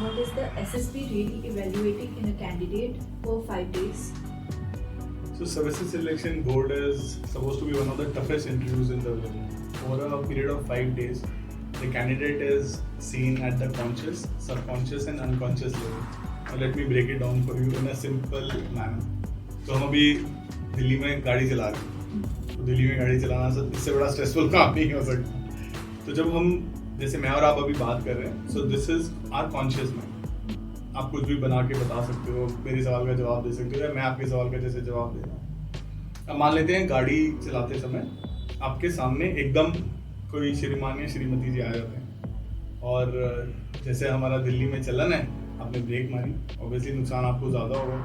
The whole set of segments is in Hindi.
what is the SSB really evaluating in a candidate for 5 days? So services selection board is supposed to be one of the toughest interviews in the world. Over a period of 5 days, the candidate is seen at the conscious, subconscious and unconscious level. Now let me break it down for you in a simple manner. तो हम अभी दिल्ली में गाड़ी चला रहे हैं, तो दिल्ली में गाड़ी चलाना इससे बड़ा स्ट्रेसफुल काम नहीं हो सकता. तो जब हम जैसे मैं और आप अभी बात कर रहे हैं, so this is our conscious mind. आप कुछ भी बना के बता सकते हो, मेरी सवाल का जवाब दे सकते हो या मैं आपके सवाल का जैसे जवाब दे रहा हूँ. अब मान लेते हैं गाड़ी चलाते समय आपके सामने एकदम कोई श्रीमान या श्रीमती जी आ जाते हैं और जैसे हमारा दिल्ली में चलन है, आपने ब्रेक मारी, ऑब्वियसली नुकसान आपको ज़्यादा होगा.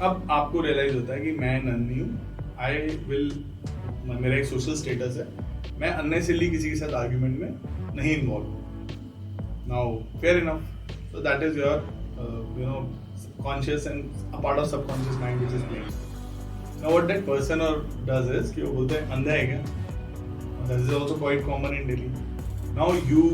अब आपको रियलाइज होता है कि मैं नन्ही हूँ, आई विल, मेरा एक सोशल स्टेटस है, मैं अननेसेसरली किसी के साथ आर्ग्यूमेंट में नहीं इन्वॉल्व हूँ. Now fair enough, so that is your conscious and a part of subconscious mind which is playing. Now what that person और डज इज कि वो बोलते हैं अंधा है क्या. That is also quite common in Delhi. Now you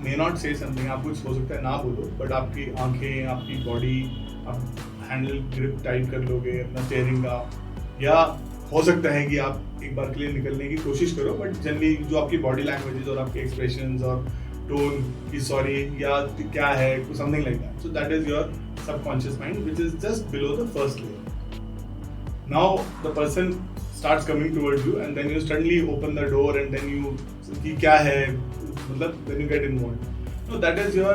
may not से समथिंग, आप कुछ हो सकता है ना बोलो, बट आपकी आंखें, आपकी बॉडी, आप हैंडल ग्रिप टाइट कर लोगे अपना स्टीयरिंग का, या हो सकता है कि आप एक बार के लिए निकलने की कोशिश करो, बट जनरली जो आपकी बॉडी लैंग्वेजेस और आपके एक्सप्रेशंस और टोन की सॉरी या क्या है, something like that. So that is your subconscious mind which is just below the first layer. Now the person starts coming towards you and then you suddenly open the door and then you कि क्या है, मतलब then you get involved. No, that is your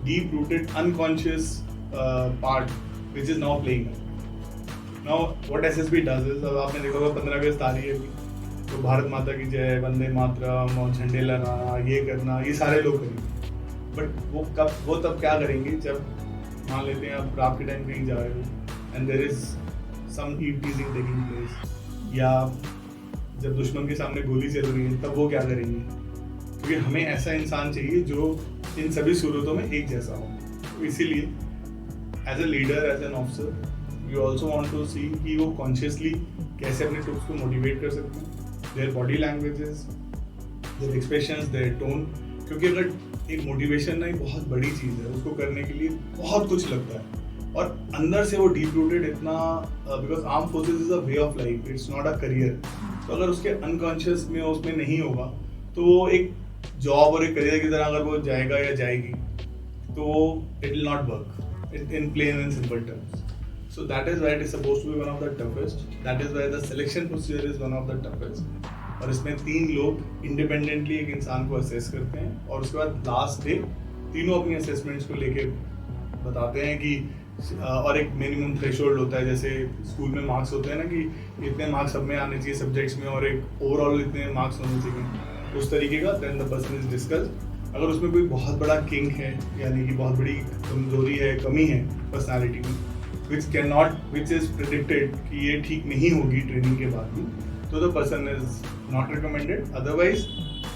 deep rooted unconscious part which is now playing up. Now what SSB does is, अब आपने देखा होगा 15 अगस्त आ रही है अभी, तो भारत माता की जय, वंदे मातरम और झंडे लहराना, ये करना, ये सारे लोग करेंगे. बट वो तब क्या करेंगे जब मान लेते हैं आप रात के टाइम कहीं जा रहे हो and there is some teasing taking place, या जब दुश्मन के सामने गोली चल रही है तब वो क्या करेंगे. क्योंकि हमें ऐसा इंसान चाहिए जो इन सभी सूरतों में एक जैसा हो. तो इसीलिए as a leader, as an officer, we also want to see कि वो कॉन्शियसली कैसे अपने ट्रूप्स को मोटिवेट कर सकते हैं, their body languages, their expressions, their tone. क्योंकि अगर एक मोटिवेशन ना एक बहुत बड़ी चीज़ है, उसको करने के लिए बहुत कुछ लगता है और अंदर से वो डीप रूटेड इतना, because arm forces is a way of life, it's not a career. तो अगर उसके अनकॉन्शियस में उसमें नहीं होगा तो वो एक जॉब और एक करियर की तरह अगर वो जाएगा या जाएगी तो it will not work in plain and simple terms. So that is why it is supposed to be one of the toughest. That is why the selection procedure is one of the toughest. और इसमें 3 लोग इंडिपेंडेंटली एक इंसान को असेस करते हैं और उसके बाद लास्ट डे तीनों अपनी असेसमेंट्स को लेके बताते हैं कि, और एक मिनिमम थ्रेशोल्ड होता है, जैसे स्कूल में मार्क्स होते हैं ना कि इतने मार्क्स सब में आने चाहिए सब्जेक्ट्स में और एक ओवरऑल इतने मार्क्स होने चाहिए, उस तरीके का. Then the person is discussed. अगर उसमें कोई बहुत बड़ा किंक है, यानी कि बहुत बड़ी कमजोरी है, कमी है पर्सनालिटी में, विच इज प्रेडिक्टेड कि ये ठीक नहीं होगी ट्रेनिंग के बाद भी, तो the person is not recommended. Otherwise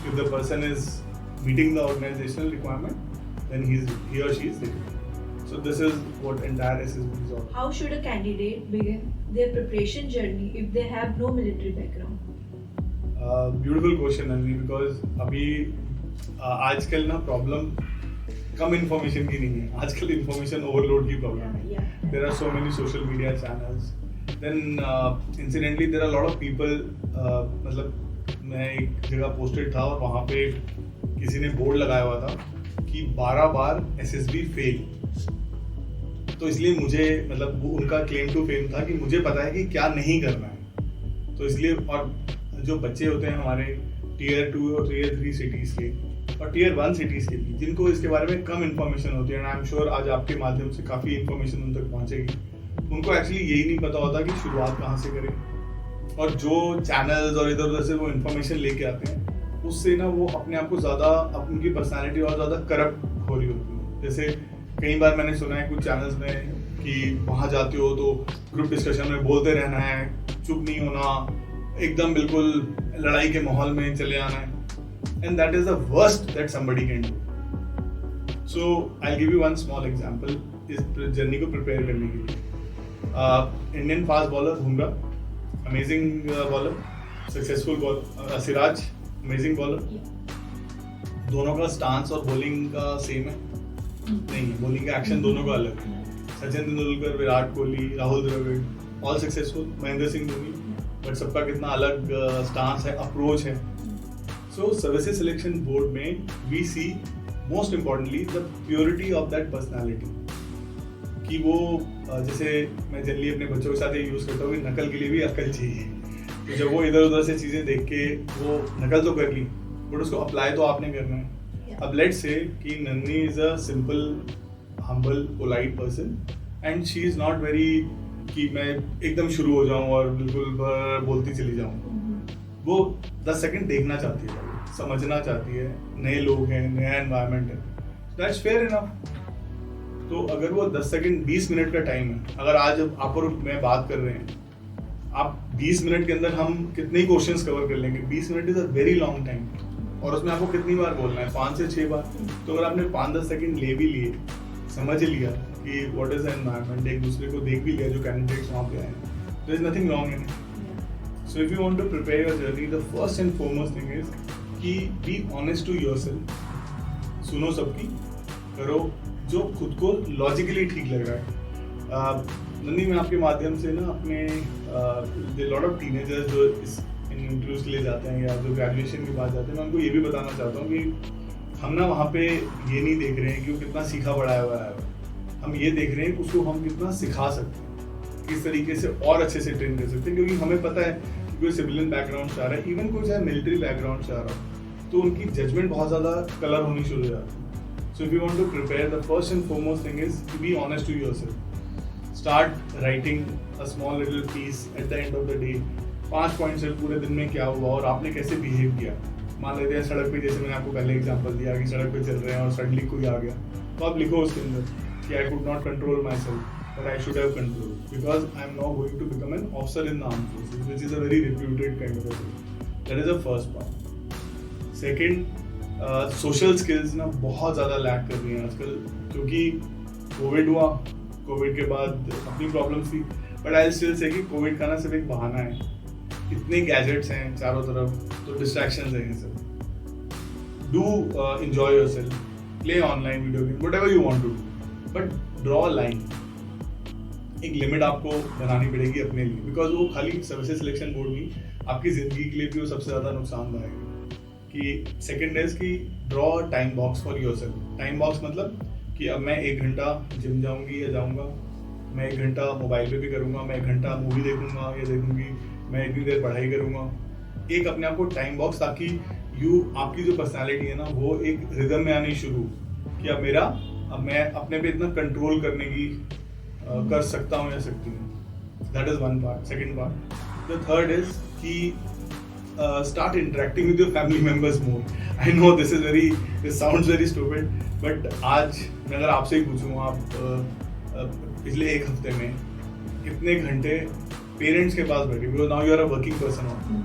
if the person is meeting the organisational requirement, then he or she is recommended. So this is what entire SSB is all. How should a candidate begin their preparation journey if they have no military background? Beautiful question, Anvi, because अभी आजकल ना प्रॉब्लम कम इन्फॉर्मेशन की नहीं है, आजकल इन्फॉर्मेशन ओवरलोड की प्रॉब्लम है. There are so many social media channels. Then incidentally there are a lot of people, मतलब मैं एक जगह पोस्टेड था और वहाँ पे किसी ने बोर्ड लगाया हुआ था कि 12 बार SSB फेल. तो इसलिए मुझे, मतलब उनका क्लेम टू फेम था कि मुझे पता है कि क्या नहीं करना है. तो इसलिए, और जो बच्चे होते हैं हमारे टीयर 2 और टीयर 3 सिटीज़ के और टीयर 1 सिटीज़ के भी, जिनको इसके बारे में कम इन्फॉर्मेशन होती है, एंड आई एम श्योर आज आपके माध्यम से काफ़ी इन्फॉर्मेशन उन तक पहुँचेगी, उनको एक्चुअली यही नहीं पता होता कि शुरुआत कहाँ से करें. और जो चैनल्स और इधर उधर से वो इन्फॉर्मेशन लेके आते हैं, उससे ना वो अपने आप को ज़्यादा, उनकी पर्सनैलिटी और ज़्यादा करप्ट हो रही होती है. जैसे कई बार मैंने सुना है कुछ चैनल्स में कि वहाँ जाते हो तो ग्रुप डिस्कशन में बोलते रहना है, चुप नहीं होना, एकदम बिल्कुल लड़ाई के माहौल में चले आना है. And that is the worst that somebody can do. So I give you one small example इस जर्नी को प्रिपेयर करने के लिए. Indian fast bowler Bumrah, amazing bowler, successful bowler. Siraj, amazing bowler. दोनों का स्टांस और बॉलिंग का सेम है. नहीं है, बॉलिंग का एक्शन दोनों का अलग है। Sachin Tendulkar, Virat Kohli, Rahul Dravid, all successful, Mahendra Singh Dhoni, but सबका कितना अलग स्टांस है, अप्रोच है। सो सर्विसेज सिलेक्शन बोर्ड में we see most importantly the purity of that personality, कि वो जैसे मैं जनरली अपने बच्चों के साथ ये यूज़ करता हूँ कि नकल के लिए भी अक्ल चाहिए। तो जब वो इधर उधर से चीज़ें देख के वो नकल तो कर ली, बट उसको अप्लाई तो आपने करना है। अब लेट्स से कि Nanni is a simple, humble, polite person and she is not very कि मैं एकदम शुरू हो जाऊँ और बिल्कुल बोलती चली जाऊँ। वो 10 सेकंड देखना चाहती है, समझना चाहती है, नए लोग हैं, नया एनवायरनमेंट है, दैट्स फेयर इनफ। तो अगर वो 10 सेकंड 20 मिनट का टाइम है, अगर आज आप और मैं बात कर रहे हैं, आप 20 मिनट के अंदर हम कितने ही क्वेश्चंस कवर कर लेंगे? 20 minute is a very long time, और उसमें आपको कितनी बार बोलना है? 5 से 6 बार। तो अगर आपने 5-10 सेकंड ले भी लिए, समझ लिया कि व्हाट इज एनवायरनमेंट, एक दूसरे को देख भी लिया जो कैंडिडेट्स वहाँ पे आए हैं, there is nothing wrong in it. So if you want to prepare your journey, the first and foremost thing is कि बी ऑनेस्ट टू योरसेल्फ। सुनो सबकी, करो जो खुद को लॉजिकली ठीक लग रहा है। नन्नी, मैं आपके माध्यम से ना अपने लॉट ऑफ टीनेजर्स जो इस इंटरव्यूज के लिए जाते हैं या जो ग्रेजुएशन के बाद जाते हैं, मैं उनको ये भी बताना चाहता हूँ कि हम ना वहाँ पे ये नहीं देख रहे हैं कि वो कितना सीखा पढ़ाया हुआ है, हम ये देख रहे हैं कि उसको हम कितना सिखा सकते हैं, किस तरीके से और अच्छे से ट्रेन कर सकते हैं। क्योंकि हमें पता है कि कोई सिविलियन बैकग्राउंड से आ रहा है, इवन कोई चाहे मिलिट्री बैकग्राउंड से आ रहा हो, तो उनकी जजमेंट बहुत ज़्यादा कलर होनी शुरू हो जाती है। So if you want to prepare, the first and foremost thing is to be honest to yourself. Start writing a small little piece at the end of the day. 5 points है पूरे दिन में क्या हुआ और आपने कैसे बिहेव किया। मान लेते हैं सड़क पे, जैसे मैंने आपको पहले एग्जांपल दिया कि सड़क पे चल रहे हैं और सडनली कोई आ गया, तो आप लिखो उसके अंदर कि I could not control myself but I should have control because I am now going to become an officer in the armed forces which is a very reputed kind of a thing. That is the first part. Second, social skills ना बहुत ज़्यादा लैक कर रही हैं आजकल, क्योंकि कोविड हुआ, कोविड के बाद अपनी प्रॉब्लम्स थी, बट आई स्टिल से कि कोविड का ना सिर्फ एक बहाना है। इतने गैजेट्स हैं चारों तरफ, तो डिस्ट्रैक्शंस हैं ये सब। Do enjoy yourself, play online video game, whatever you want to do, but draw a line. एक लिमिट आपको बनानी पड़ेगी अपने लिए, बिकॉज वो खाली सर्विसेज सिलेक्शन बोर्ड नहीं, आपकी ज़िंदगी के लिए भी वो सबसे ज़्यादा नुकसानदायक है। कि सेकेंड इज कि draw time box for yourself. Time box मतलब कि अब मैं 1 घंटा जिम जाऊंगी या जाऊंगा, मैं 1 घंटा मोबाइल पे भी करूंगा, मैं 1 घंटा मूवी देखूंगा या देखूंगी, मैं इतनी देर पढ़ाई करूंगा। एक अपने आप को टाइम बॉक्स, ताकि आपकी जो पर्सनालिटी है ना वो एक रिदम में आनी शुरू, कि अब मैं अपने पे इतना कंट्रोल करने की कर सकता हूँ या सकती हूँ। That is one part. Second part, the third is कि start interacting with your family members more. I know this sounds very stupid, but आज मैं अगर आपसे ही पूछूँ, आप पिछले 1 हफ्ते में कितने घंटे पेरेंट्स के पास बैठे, because now you are a working person हो,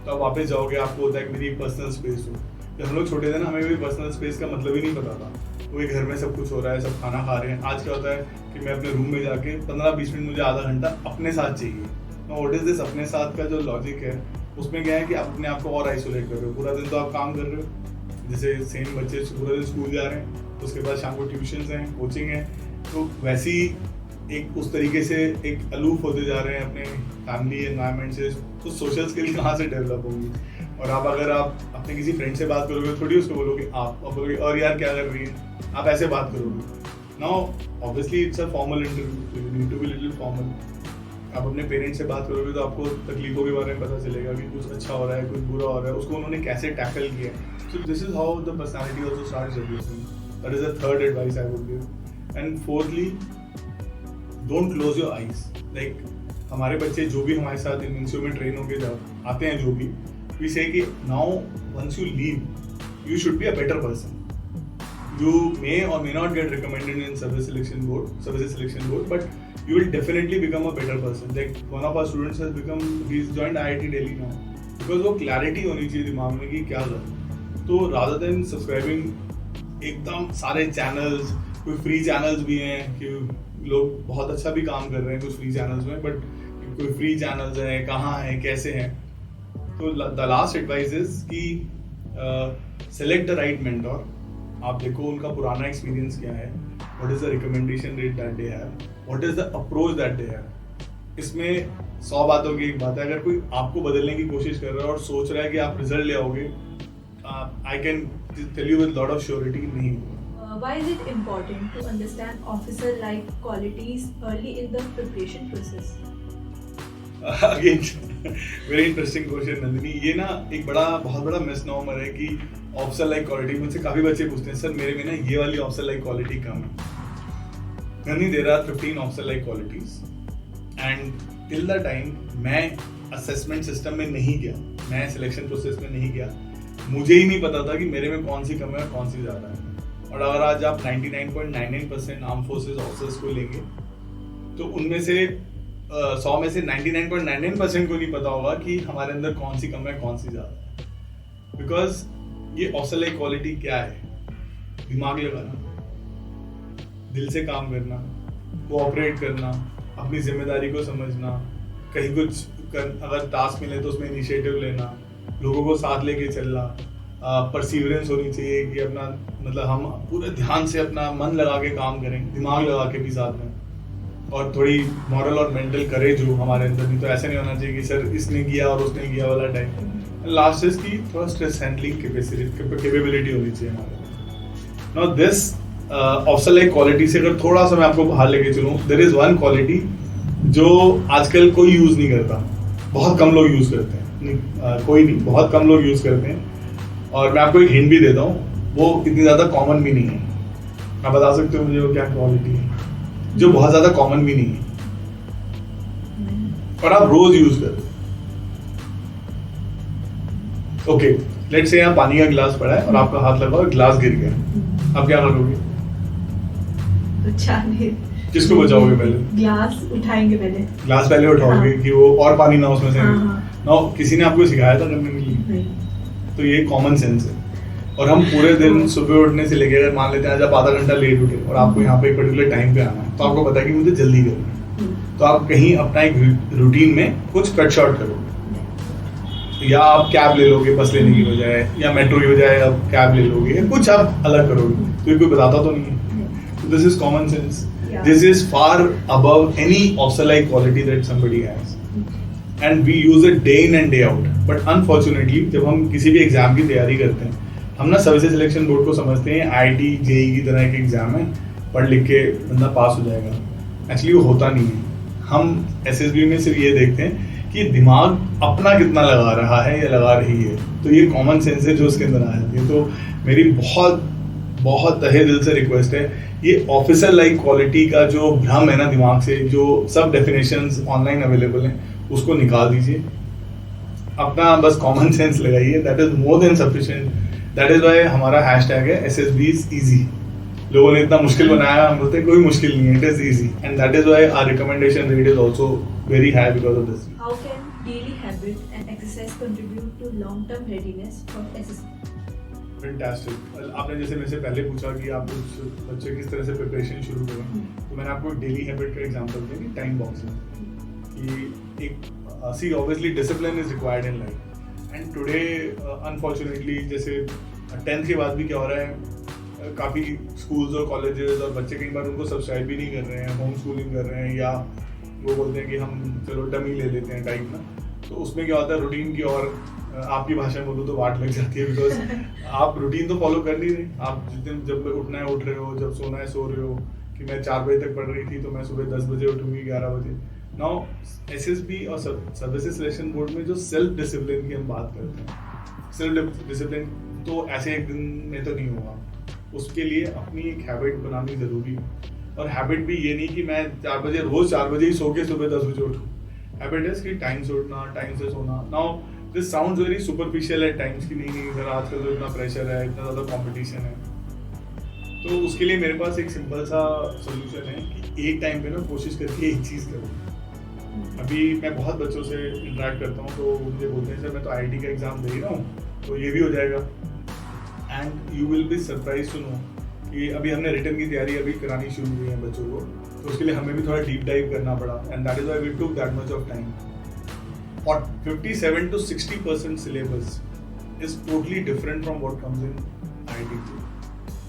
तो आप वापस जाओगे, आपको होता है कि मेरी एक पर्सनल स्पेस हो। जब हम लोग छोटे थे ना, हमें भी पर्सनल स्पेस का मतलब ही नहीं पता था, वो घर में सब कुछ हो रहा है, सब खाना खा रहे हैं। आज क्या होता है कि मैं अपने रूम में जाके 15-20 मिनट, मुझे आधा घंटा अपने साथ चाहिए। व्हाट इज दिस अपने साथ का जो लॉजिक है, उसमें क्या है कि आप अपने आप को और आइसोलेट कर रहे हो। पूरा दिन तो आप काम कर रहे हो, जैसे सेम बच्चे पूरा दिन स्कूल जा रहे हैं, उसके बाद शाम को ट्यूशन्स हैं, कोचिंग है, तो वैसे ही एक उस तरीके से एक अलूफ होते जा रहे हैं अपने फैमिली एनवायरनमेंट से। तो सोशल स्किल कहाँ से डेवलप होंगी? और अगर आप अपने किसी फ्रेंड से बात करोगे, थोड़ी उसको बोलोगे आप बोलोगे और यार क्या कर रही है, आप ऐसे बात करोगे। Now obviously it's a formal interview, you need to be little formal. आप अपने पेरेंट्स से बात करोगे तो आपको तकलीफों के बारे में पता चलेगा कि कुछ अच्छा हो रहा है, कुछ बुरा हो रहा है, उसको उन्होंने कैसे टैकल किया। सो this is how the personality also starts developing. That is the third advice I would give. And fourthly, don't close your eyes. Like हमारे बच्चे जो भी हमारे साथ इन इंस्टीट्यूट में ट्रेन होके आते हैं, जो भी वी से कि now once you leave you should be a better person. You may or may not get recommended in services selection board, but you will definitely become a better person. Like one of our students he's joined IIT Delhi now, because वो clarity होनी चाहिए दिमाग में कि क्या करें। तो rather than subscribing एकदम सारे channels, कोई free channels भी हैं कि लोग बहुत अच्छा भी काम कर रहे हैं कुछ free channels में, but कोई free channels हैं, कहाँ हैं, कैसे हैं। तो the last advice is कि select the right mentor आप देखो उनका पुराना एक्सपीरियंस क्या है, what is the recommendation rate that they have, what is the approach that they have. इसमें 100 बातों की एक बात है, अगर कोई आपको बदलने की कोशिश कर रहा है और सोच रहा है कि आप रिजल्ट ले आओगे, I can tell you with lot of surety नहीं होगा। Why is it important to understand officer-like qualities early in the preparation process? Again very interesting question Nandini. ये ना एक बहुत बड़ा मिसनॉमर है कि ऑफिसर लाइक क्वालिटी, मुझसे काफी बच्चे पूछते हैं सर मेरे में ना ये वाली ऑफिसर लाइक क्वालिटी कम है। Nandini, there are 15 officer like qualities and till the time मैं असेसमेंट सिस्टम में नहीं गया, मैं सिलेक्शन प्रोसेस में नहीं गया, मुझे ही नहीं पता था कि मेरे में कौन सी कम है और कौन सी ज्यादा है। और अगर आज आप 99.99% आर्म फोर्सेस ऑफिसर्स को लेंगे तो उनमें से 100 में से 99.99% को नहीं पता होगा कि हमारे अंदर कौन सी कम है कौन सी ज्यादा है। बिकॉज ये ऑफिसर लाइक क्वालिटी क्या है? दिमाग लगाना, दिल से काम करना, कोऑपरेट करना, अपनी जिम्मेदारी को समझना, कहीं अगर टास्क मिले तो उसमें इनिशिएटिव लेना, लोगों को साथ लेके चलना, परसिवरेंस होनी चाहिए कि अपना मतलब हम पूरे ध्यान से अपना मन लगा के काम करें, दिमाग लगा के भी साथ में, और थोड़ी मॉरल और मेंटल करेज हो हमारे अंदर भी। तो ऐसा नहीं होना चाहिए कि सर इसने किया और उसने किया वाला टाइप। लास्ट इज की थोड़ा स्ट्रेस हैंडलिंग कैपेबिलिटी होनी चाहिए हमारे। Now this officer like quality से अगर थोड़ा सा मैं आपको बाहर लेके चलूं, देयर इज वन क्वालिटी जो आजकल कोई यूज नहीं करता, बहुत कम लोग यूज करते हैं, कोई नहीं, बहुत कम लोग यूज करते हैं। और मैं आपको एक हिंट भी देता हूँ, वो इतनी ज्यादा कॉमन भी नहीं है। आप बता सकते हो मुझे वो क्या क्वालिटी है जो बहुत ज्यादा कॉमन भी नहीं है और आप रोज यूज करते हो? ओके, लेट्स से यहाँ पानी का गिलास पड़ा है और आपका हाथ लगा और गिलास गिर गया, आप क्या करोगे? बचाने। किसको बचाओगे? पहले ग्लास उठाएंगे, ग्लास पहले उठाओगे कि वो और पानी ना उसमें से। ना किसी ने आपको सिखाया था करने के लिए? तो ये कॉमन सेंस है। और हम पूरे दिन सुबह उठने से लेकर, अगर मान लेते हैं आज आप आधा घंटा लेट उठे और आपको यहाँ पे एक पर्टिकुलर टाइम पे आना है, तो आपको पता है कि मुझे जल्दी करना है, तो आप कहीं अपना एक रूटीन में कुछ कट शॉर्ट करोगे, या आप कैब ले लोगे बस लेने की बजाय, या मेट्रो की बजाय आप कैब ले लोगे, या कुछ आप अलग करोगे। तो ये कोई बताता तो नहीं है। This is common sense, this is far above any officer like quality that somebody has, and we use it day in and day out. But unfortunately जब हम किसी भी एग्जाम की तैयारी करते हैं, हम ना सर्विसेज सिलेक्शन बोर्ड को समझते हैं IIT JEE की तरह एक एग्जाम है, पढ़ लिख के बंदा पास हो जाएगा। एक्चुअली वो होता नहीं है। हम SSB में सिर्फ ये देखते हैं कि दिमाग अपना कितना लगा रहा है या लगा रही है। तो ये कॉमन सेंस है जो उसके अंदर आ जाती है। तो मेरी बहुत बहुत तहे दिल से रिक्वेस्ट है, ये ऑफिसर लाइक क्वालिटी का जो भ्रम है ना दिमाग से, जो सब डेफिनेशंस ऑनलाइन अवेलेबल हैं, उसको निकाल दीजिए, अपना बस कॉमन सेंस लगाइए। That is more than sufficient. That is why हमारा हैशटैग है SSB is easy। लोगों ने इतना मुश्किल बनाया, हम बोलते हैं कोई मुश्किल नहीं है, it is easy, and that is why our recommendation rate is also very high because of this. How can daily habit and exercise contribute to long-term readiness for SSB? Fantastic. आपने जैसे मेरे से पहले पूछा कि आप कुछ बच्चे किस तरह से प्रिपरेशन शुरू करें, तो मैंने आपको डेली हैबिट का एग्जांपल दिया कि टाइम बॉक्सिंग, कि एक see obviously discipline is required in life, and today unfortunately जैसे 10th के बाद भी क्या हो रहा है, काफ़ी स्कूल्स और कॉलेजेस और बच्चे कई बार उनको सब्सक्राइब भी नहीं कर रहे हैं, होम स्कूलिंग कर रहे हैं, या वो बोलते हैं कि हम चलो डमी ले लेते हैं टाइप ना। तो उसमें क्या होता है, रूटीन की और आपकी भाषा में बोलूँ तो वाट लग जाती है, बिकॉज आप रूटीन तो फॉलो कर नहीं रहे। आप जिस दिन जब उठना है उठ रहे हो, जब सोना है सो रहे हो। कि मैं 4 बजे तक पढ़ रही थी तो मैं सुबह 10 बजे उठूंगी, 11 बजे। नाउ SSB और सर्विसेज सिलेक्शन बोर्ड में जो सेल्फ डिसिप्लिन की हम बात करते हैं, सेल्फ डिसिप्लिन तो ऐसे एक दिन में तो नहीं होगा, उसके लिए अपनी एक हैबिट बनानी जरूरी है। और हैबिट भी ये नहीं कि मैं 4 बजे रोज 4 बजे ही सो के सुबह 10 बजे उठूँ। हैबिट है कि टाइम से उठना, टाइम से सोना। Now this sounds very superficial at times कि नहीं सर आजकल तो इतना प्रेशर है, इतना ज़्यादा कंपटीशन है। तो उसके लिए मेरे पास एक सिंपल सा सोल्यूशन है कि एक टाइम पे ना कोशिश करके एक चीज़ करो। अभी मैं बहुत बच्चों से इंटरेक्ट करता हूँ तो मुझे बोलते हैं सर मैं तो IIT का एग्ज़ाम दे रहा हूँ तो ये भी हो जाएगा। And you will be surprise to know कि अभी हमने रिटर्न की तैयारी अभी करानी शुरू की है बच्चों को, तो उसके लिए हमें भी थोड़ा डीप डाइव करना पड़ा, and that is why we took that much of time. और 57 to 60% syllabus is totally different from what comes in IIT.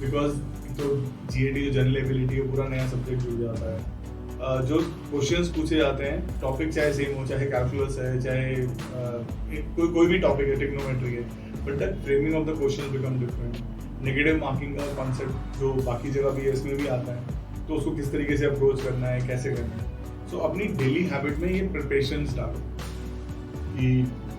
Because तो GAT जो जनरल एबिलिटी है पूरा नया सब्जेक्ट जुड़ जाता है। जो क्वेश्चंस पूछे जाते हैं, टॉपिक चाहे सेम हो, चाहे कैलकुलस है, चाहे कोई भी टॉपिक है, टिग्नोमेट्री है, but the framing of the question become different. Negative marking का कॉन्सेप्ट जो बाकी जगह भी है इसमें भी आता है, तो उसको किस तरीके से अप्रोच करना है, कैसे करना है। सो अपनी डेली हैबिट में ये प्रिपरेशन डालो कि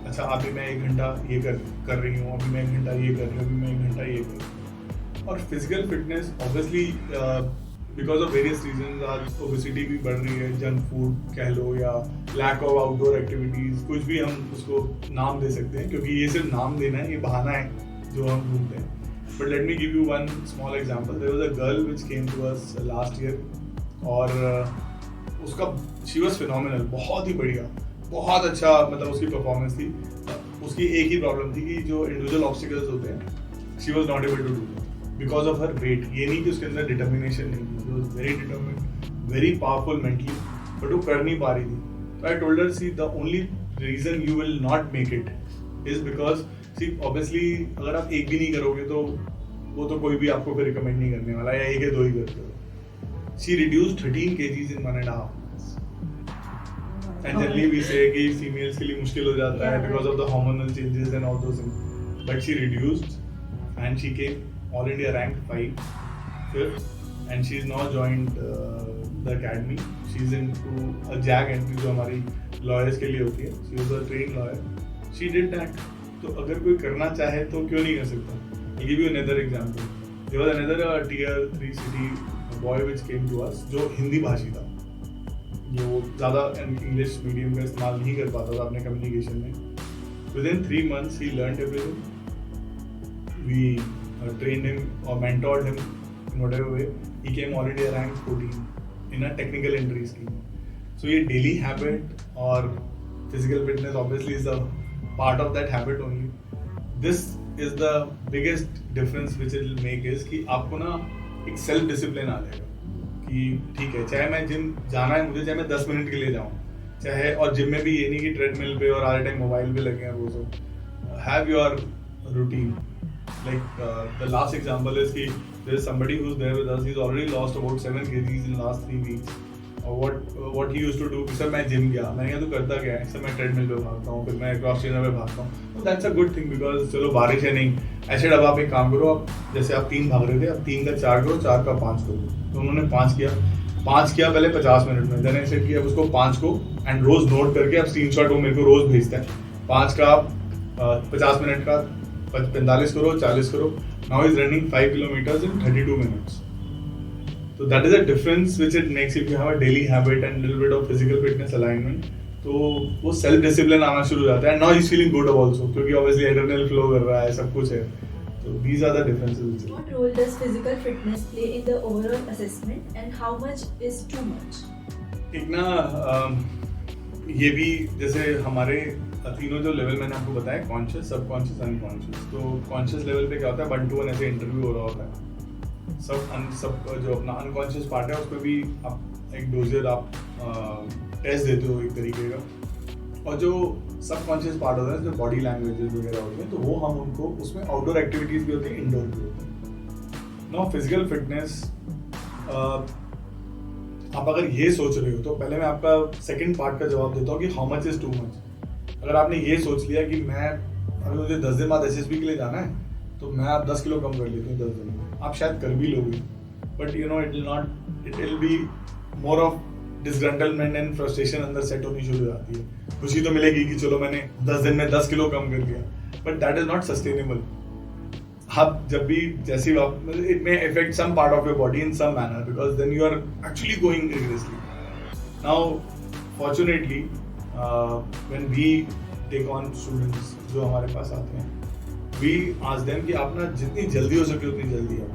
अच्छा अभी मैं 1 घंटा ये कर रही हूँ, अभी मैं 1 घंटा ये कर रही हूँ, अभी मैं 1 घंटा ये कर रही हूँ। और physical fitness obviously because of various reason आज ओबेसिटी भी बढ़ रही है, जंक फूड कह लो या लैक ऑफ आउटडोर एक्टिविटीज, कुछ भी हम उसको नाम दे सकते हैं, क्योंकि ये सिर्फ नाम देना है, ये बहाना है जो हम ढूंढते हैं। But let me give you one small example. There was a girl which came to us last year, और उसका शी वॉज फिनोमिनल, बहुत ही बढ़िया, बहुत अच्छा, मतलब उसकी परफॉर्मेंस थी। उसकी एक ही प्रॉब्लम थी कि जो इंडिविजुअल ऑब्स्टिकल्स होते हैं she was not able to do because of her weight. ये नहीं कि उसके अंदर डिटर्मिनेशन नहीं थी, she was very determined, very powerful mentally, but वो कर नहीं पा रही थी। So I told her, see, the only reason you will not make it is because, see, obviously, अगर आप एक भी नहीं करोगे तो वो तो कोई भी आपको फिर रिकमेंड नहीं करने वाला, या 1 या 2 ही करते हो। She reduced 13 kgs in 1.5 months. And generally we say कि females के लिए मुश्किल हो जाता है because of the hormonal changes and all those things. But she reduced and she came All India ranked 5th, and she is now joined the academy. She is into a JAG entry जो हमारी lawyers के लिए होती है. She was a trained lawyer. She did that. तो अगर कोई करना चाहे तो क्यों नहीं कर सकता? I'll give you another example. There was another tier 3 city boy which came to us जो हिंदी भाषी था, जो ज़्यादा इंग्लिश मीडियम का इस्तेमाल नहीं कर पाता था अपने कम्युनिकेशन में। Within 3 months he learned everything. We trained him or mentored him in whatever way. He came all India ranked 14 in a technical entry scheme. So ये daily habit और physical fitness obviously is a part of that habit only. This is the biggest difference which it will make is कि आपको ना एक self discipline आ जाएगा कि ठीक है, चाहे मैं जिम जाना है मुझे, चाहे मैं 10 मिनट के लिए जाऊँ, चाहे, और जिम में भी ये नहीं कि ट्रेडमिल पे और आधे टाइम मोबाइल पे लगे हैं वो सब। Have your routine. Like the last example is कि there is somebody who's there with us. He's already lost about 7 kgs in last 3 weeks. What he used to do कि सर मैं जिम गया, मैंने कहा तू करता क्या है? सर मैं ट्रेडमिल पे भागता हूँ, फिर मैं क्रॉस ट्रेनर पे भागता हूँ। तो that's a good thing because चलो बारिश है नहीं, ऐसे अब आप एक काम करो, आप जैसे आप 3 भाग रहे थे, अब 3 का 4 करो, 4 का 5 करो। तो उन्होंने 5 किया पहले 50 मिनट में, देन ऐसे किया उसको 5 को एंड रोज नोट करके अब स्क्रीनशॉट वो मेरे को रोज भेजता है। 5 का 50 मिनट का 45 करो, 40 करो। Now he's running 5 kilometers in 32 minutes. So that is a difference which it makes if you have a daily habit and little bit of physical fitness alignment. तो वो self discipline आना शुरू हो जाता है. Now he's feeling good also क्योंकि obviously adrenaline flow कर रहा है, सब कुछ है. So these are the differences. What role does physical fitness play in the overall assessment and how much is too much? एक ना ये भी जैसे हमारे तीनों जो लेवल मैंने आपको बताया, कॉन्शियस, सबकॉन्शियस, अनकॉन्शियस। तो कॉन्शियस लेवल पे क्या होता है, 1 to 1 ऐसे इंटरव्यू हो रहा होता है। सब जो अपना अनकॉन्शियस पार्ट है उस पर भी आप एक डोजर आप टेस्ट देते हो एक तरीके का। और जो सबकॉन्शियस पार्ट होता है, जो बॉडी लैंग्वेजेस वगैरह होते हैं, तो वो हम उनको उसमें आउटडोर एक्टिविटीज भी होती है, इंडोर भी होती है। नाउ फिजिकल फिटनेस, आप अगर ये सोच रहे हो तो पहले मैं आपका सेकंड पार्ट का जवाब देता हूँ कि how much is too much. अगर आपने ये सोच लिया कि मैं अगर मुझे 10 दिन बाद SSB के लिए जाना है तो मैं आप 10 किलो कम कर लेती हूँ 10 दिन में, आप शायद कर भी लोगे, but you know it will be more of disgruntlement and frustration अंदर सेट होनी शुरू हो जाती है। खुशी तो मिलेगी कि चलो मैंने 10 दिन में 10 किलो कम कर लिया, but that is not sustainable. आप जब भी जैसे it may affect some part of your body in some manner because then you are actually going regressly. Now fortunately when we take on students जो हमारे पास आते हैं, we ask them कि आप ना जितनी जल्दी हो सके उतनी जल्दी आओ।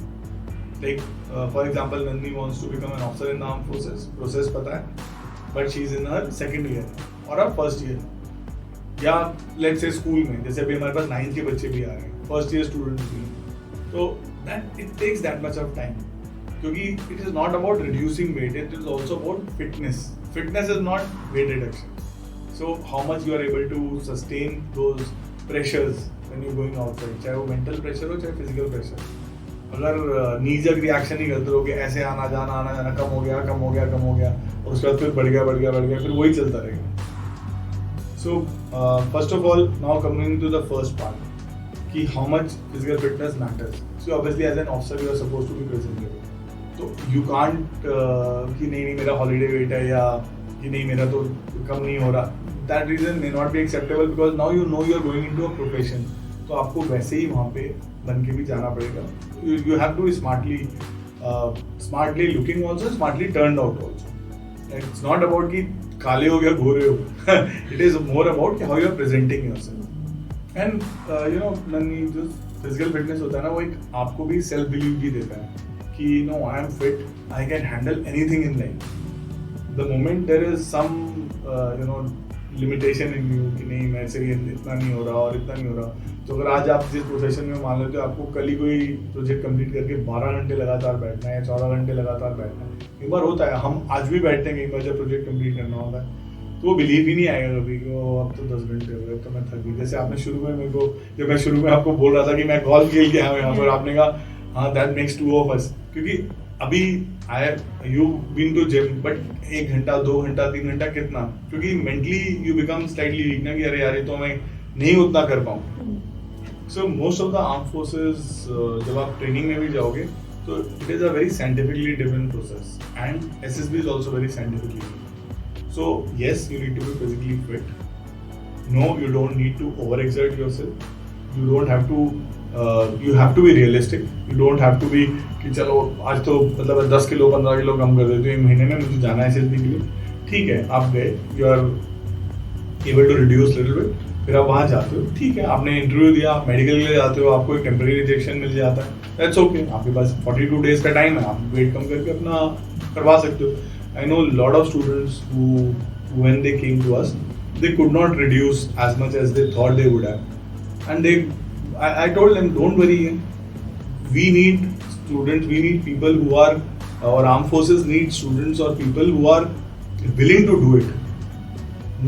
Like for example, Nandini wants to become an officer in the armed forces, process पता है, but she is in her second year और अब first year, या let's say स्कूल में जैसे अभी हमारे पास 9th के बच्चे भी आ रहे हैं, first year students भी, तो that it takes that much of time क्योंकि it is not about reducing weight, it is also about fitness. Fitness is not weight reduction. So how much you are able to sustain those pressures when you're going outside, चाहे वो mental pressure हो चाहे physical pressure. अगर नीजक रिएक्शन ही करते रहोगे, ऐसे आना जाना कम हो गया और उसके बाद फिर बढ़ गया फिर वही चलता रहेगा. So first of all now coming to the first part कि how much physical fitness matters. So obviously as an officer you are suppose to be presentable. तो यू कांट कि नहीं मेरा हॉलीडे वेट है या कि नहीं मेरा तो कम नहीं हो रहा. That reason may not be acceptable because now you know you are going into a profession. तो आपको वैसे ही वहाँ पे बन के भी जाना पड़ेगा. You have to smartly looking also, smartly turn out also. It's not about कि काले हो गया गोरे हो. It is more about how you are presenting yourself. And you know जो फिजिकल फिटनेस होता है ना, वो एक आपको भी सेल्फ बिलीव भी देता है कि no I am fit, I can handle anything in life. The moment there is some you know limitation in you कि नहीं मेरे से इतना नहीं हो रहा और इतना नहीं हो रहा. तो अगर आज आप जिस प्रोफेशन में मान लो तो आपको कल ही कोई प्रोजेक्ट कंप्लीट करके 12 घंटे लगातार बैठना है या 14 घंटे लगातार बैठना है. एक बार होता है, हम आज भी बैठते हैं कई बार जब प्रोजेक्ट कंप्लीट करना होता है, तो वो बिलीव ही नहीं आएगा कभी कि अब तो 10 घंटे हो गए तो मैं थक गई. जैसे आपने शुरू में मेरे को, जब मैं शुरू में आपको बोल रहा था कि मैं गोल्फ खेल के आया हूँ यहाँ पर, आपने कहा हाँ दैट मेक्स 2 of us. क्योंकि अभी you been to gym but 1 घंटा 2 घंटा 3 घंटा कितना, क्योंकि mentally you become slightly weak ना कि अरे यार ये तो मैं नहीं उतना कर पाऊँ. So most of the arm forces जब आप ट्रेनिंग में भी जाओगे तो it is a very scientifically driven process and SSB is also very scientifically. So yes, you need to be physically fit. No, you don't need to overexert yourself. You don't have to. You have to be realistic. You don't have to be कि चलो आज तो मतलब 10 किलो 15 किलो कम कर देते हो महीने में, मुझे जाना है SSB के लिए. ठीक है, आप गए, you are able to reduce little bit. फिर आप वहाँ जाते हो, ठीक है, आपने इंटरव्यू दिया, आप मेडिकल के लिए जाते हो, आपको एक टेम्परेरी रिजेक्शन मिल जाता है. That's okay. आपके पास 42 days का टाइम है, आप वेट कम करके अपना करवा सकते हो. I know a lot of students who, when they came to us, they could not reduce as much as they thought they would have. And I told them, don't worry. We need students, we need people who are, our armed forces need students or people who are willing to do it.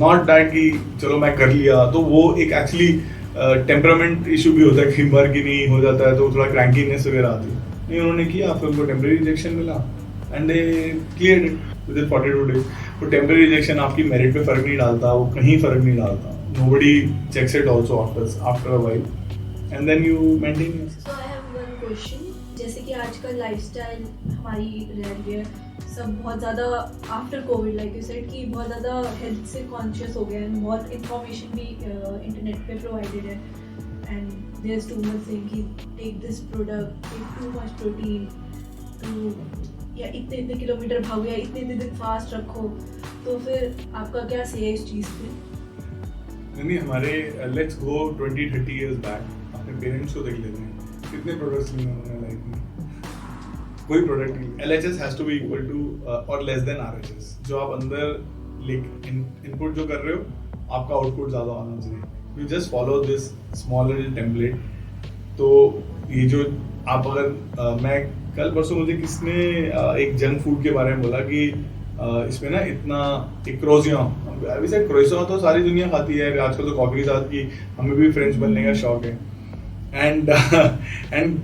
Not that कि चलो मैं कर लिया, तो वो एक actually temperament issue भी होता है, कई बार कि नहीं हो जाता है तो थोड़ा crankiness वगैरह आती है. नहीं, उन्होंने किया, फिर उनको temporary rejection मिला and they cleared it. Within 42 days. तो टेम्पररी रिजेक्शन आपकी मेरिट पे फर्क नहीं डालता, वो कहीं फर्क नहीं डालता. Nobody checks it also after a while, and then you maintain yourself. So I have one question. जैसे कि आजकल लाइफस्टाइल हमारी रह गई है, सब बहुत ज़्यादा after Covid like you said कि बहुत ज़्यादा हेल्थ से कॉन्शियस हो गए हैं. बहुत इंफॉर्मेशन भी इंटरनेट पे प्रोवाइडेड है and there is too much saying कि take this product, take too much protein too या इतने किलोमीटर भागो या इतने दिन फास्ट रखो. तो फिर आपका क्या से है इस चीज़ पे? नहीं, हमारे लेट्स गो 20-30 years बैक. अपने पेरेंट्स को देख लेते हैं, कितने प्रोडक्ट्स लिए उन्होंने लाइफ में. कोई प्रोडक्ट नहीं. LHS has to be equal to और लेस देन RHS. जो आप अंदर इनपुट जो कर रहे हो, आपका आउटपुट ज़्यादा होना चाहिए. You just follow this small little template. तो ये जो आप अगर मैं कल परसों मुझे किसने एक जंक फूड के बारे में बोला कि इसमें ना इतना एक क्रोसियन, अभी से क्रोसियन तो सारी दुनिया खाती है आजकल, तो कॉफी के साथ की हमें भी फ्रेंच बनने का शौक है. And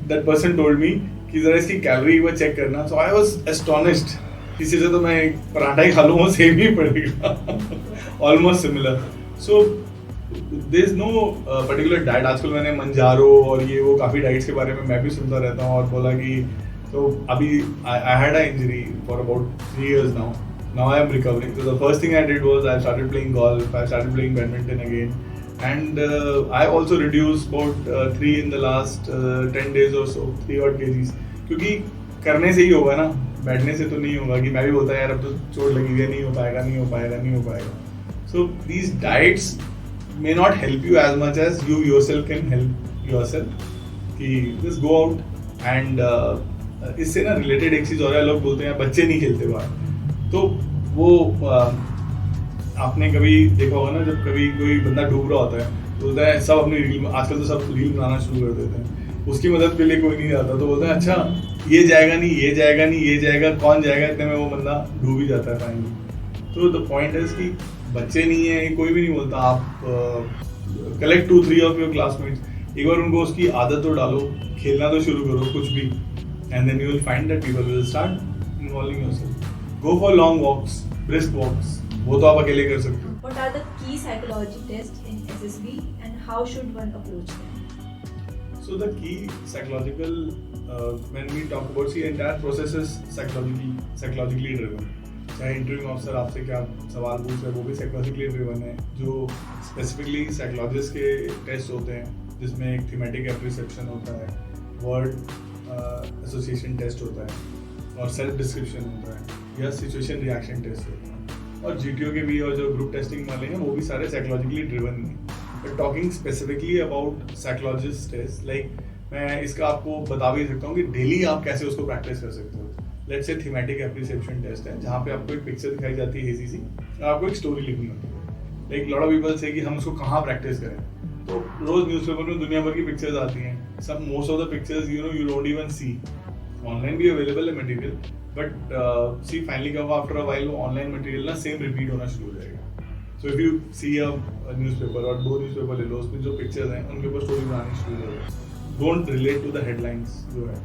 that person told me कि जरा इसकी कैलोरी वो चेक करना. सो आई वाज एस्टोनिश्ड. किसी से तो मैं पराठा ही खा लूँ, वो सेम ही पड़ेगा. Almost similar. So there is no particular diet. आजकल मैंने मंजारो और ये वो काफ़ी डाइट्स के बारे में मैं भी सुनता रहता हूँ और बोला कि तो अभी I had an injury for about 3 years now. Now I am recovering. So the first thing I did was I started playing golf. I started playing badminton again, and I also reduced about 3 in the last 10 days or so, 3 odd kgs. क्योंकि करने से ही होगा ना, बैठने से तो नहीं होगा. कि मैं भी बोलता यार अब तो चोट लगी है, नहीं हो पाएगा. So these diets may not help you as much as you yourself can help yourself. कि just go out and इससे ना रिलेटेड एक चीज़ और है. लोग बोलते हैं बच्चे नहीं खेलते बाहर. तो वो आपने कभी देखा होगा ना, जब कभी कोई बंदा डूब रहा होता है तो बोलता है सब अपनी रील, आजकल तो सब रील बनाना शुरू कर देते हैं, उसकी मदद के लिए कोई नहीं जाता. तो बोलते हैं अच्छा ये जाएगा, कौन जाएगा, इतने में वो बंदा डूब ही जाता है फाइनली. तो द पॉइंट इज कि बच्चे नहीं है, कोई भी नहीं बोलता. आप कलेक्ट 2-3 of your classmates, एक बार उनको उसकी आदत तो डालो, खेलना तो शुरू करो कुछ भी, and then you will find that people will start involving yourself. Go for long walks, brisk walks, वो तो आप अकेले कर सकते हो. What are the key psychology tests in SSB and how should one approach them? So the key psychological, when we talk about, see, entire process is psychologically driven. चाहे इंटरव्यू ऑफिसर आपसे क्या सवाल पूछ रहे हैं वो भी साइकोलॉजिकली ड्रिवन है. जो स्पेसिफिकली साइकोलॉजिस्ट के टेस्ट होते हैं जिसमें एक थीमेटिक एप्रिसेप्शन होता है, वर्ड एसोसिएशन टेस्ट होता है और सेल्फ डिस्क्रिप्शन होता है या सिचुएशन रिएक्शन टेस्ट होता है, और GTO के भी और जो ग्रुप टेस्टिंग वाले हैं वो भी सारे साइकोलॉजिकली ड्रिवन हैं. But talking specifically about psychologist test, like मैं इसका आपको बता भी सकता हूँ कि डेली आप कैसे उसको प्रैक्टिस कर सकते हो. Let's say thematic apperception test है जहाँ पे आपको एक पिक्चर दिखाई जाती है हेजी सी और आपको एक स्टोरी लिखनी होती है. लाइक लॉट ऑफ पीपल से कि हम उसको कहाँ प्रैक्टिस करें, तो रोज न्यूज़पेपर में दुनिया भर की पिक्चर्स आती हैं. सब most of the pictures you don't even see. Online भी अवेलेबल है मटेरियल, बट सी फाइनली कब आफ्टर अ व्हाइल वो ऑनलाइन मटेरियल ना सेम रिपीट होना शुरू हो जाएगा. So if you see a newspaper और 2 न्यूज़पेपर ले लो, उसमें जो पिक्चर्स हैं उनके ऊपर स्टोरी बनानी शुरू हो जाएगी. Don't relate to the headlines जो है,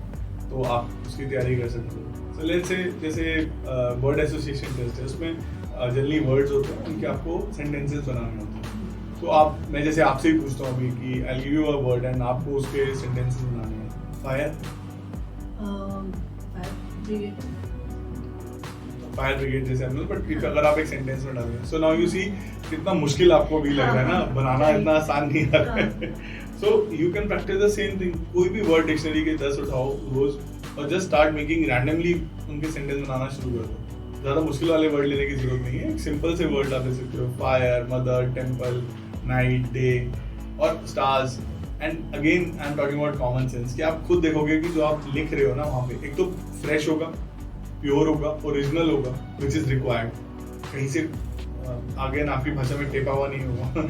तो आप उसकी तैयारी कर सकते हो. सो लेट्स से जैसे वर्ड एसोसिएशन टेस्ट है, उसमें जनरली वर्ड्स होते हैं, उनके आपको सेंटेंसेस बनाने होते हैं. तो मैं जैसे आपसे ही पूछता हूँ अभी कि I give you a word and आपको उसके सेंटेंसेस बनाने हैं. फायर ब्रिगेड जैसे हम लोग, बट अगर आप एक सेंटेंस में डालें, सो नाउ यू सी कितना मुश्किल आपको भी लग रहा है ना, बनाना इतना आसान नहीं लग रहा है. So you can practice the same thing. कोई भी वर्ड डिक्शनरी के 10 उठाओ रोज और जस्ट स्टार्ट मेकिंग रैंडमली उनके सेंटेंस बनाना शुरू कर दो. ज़्यादा मुश्किल वाले वर्ड लेने की जरूरत नहीं है. एक सिंपल से वर्ड आप ले सकते हो, fire, mother, temple, night, day और stars. And again I am talking about common sense, कि आप खुद देखोगे कि जो आप लिख रहे हो ना वहाँ पे एक तो फ्रेश होगा, प्योर होगा, ओरिजिनल होगा, विच इज रिक्वायर्ड. कहीं से आगे ना आपकी भाषा में टेपा हुआ नहीं होगा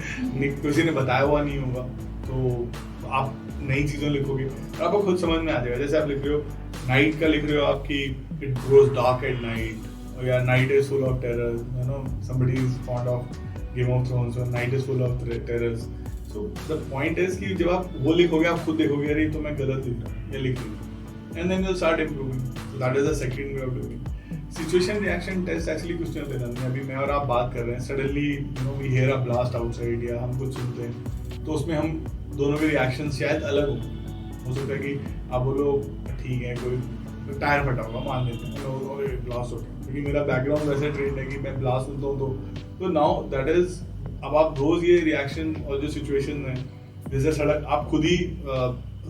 किसी ने बताया हुआ नहीं होगा, तो आप नई चीज़ों लिखोगे और आपको खुद समझ में आ जाएगा. जैसे आप लिख रहे हो नाइट का, लिख रहे हो आपकी it grows dark at night, या night is full of terror, you know somebody is fond of Game of Thrones, so night is full of terrors. So the point is कि जब आप वो लिखोगे आप खुद देखोगे अरे तो मैं गलत लिख रहा हूँ या लिख रही हूँ, and then you'll start improving. So that is the second way of doing it. Situation reaction test actually कुछ नहीं होते ना. अभी मैं और आप बात कर रहे हैं, suddenly you know we hear a blast outside या हम कुछ सुनते हैं, तो उसमें हम दोनों के रिएक्शन शायद अलग हो सकता है कि आप बोलो ठीक है कोई टायर फटा होगा मान लेते हैं और ब्लास्ट होगा, क्योंकि मेरा बैकग्राउंड वैसे ट्रेंड है कि मैं ब्लास्ट सुनता हूँ, तो नाउ दैट इज. अब आप रोज ये रिएक्शन और जो सिचुएशन है जैसे सड़क, आप खुद ही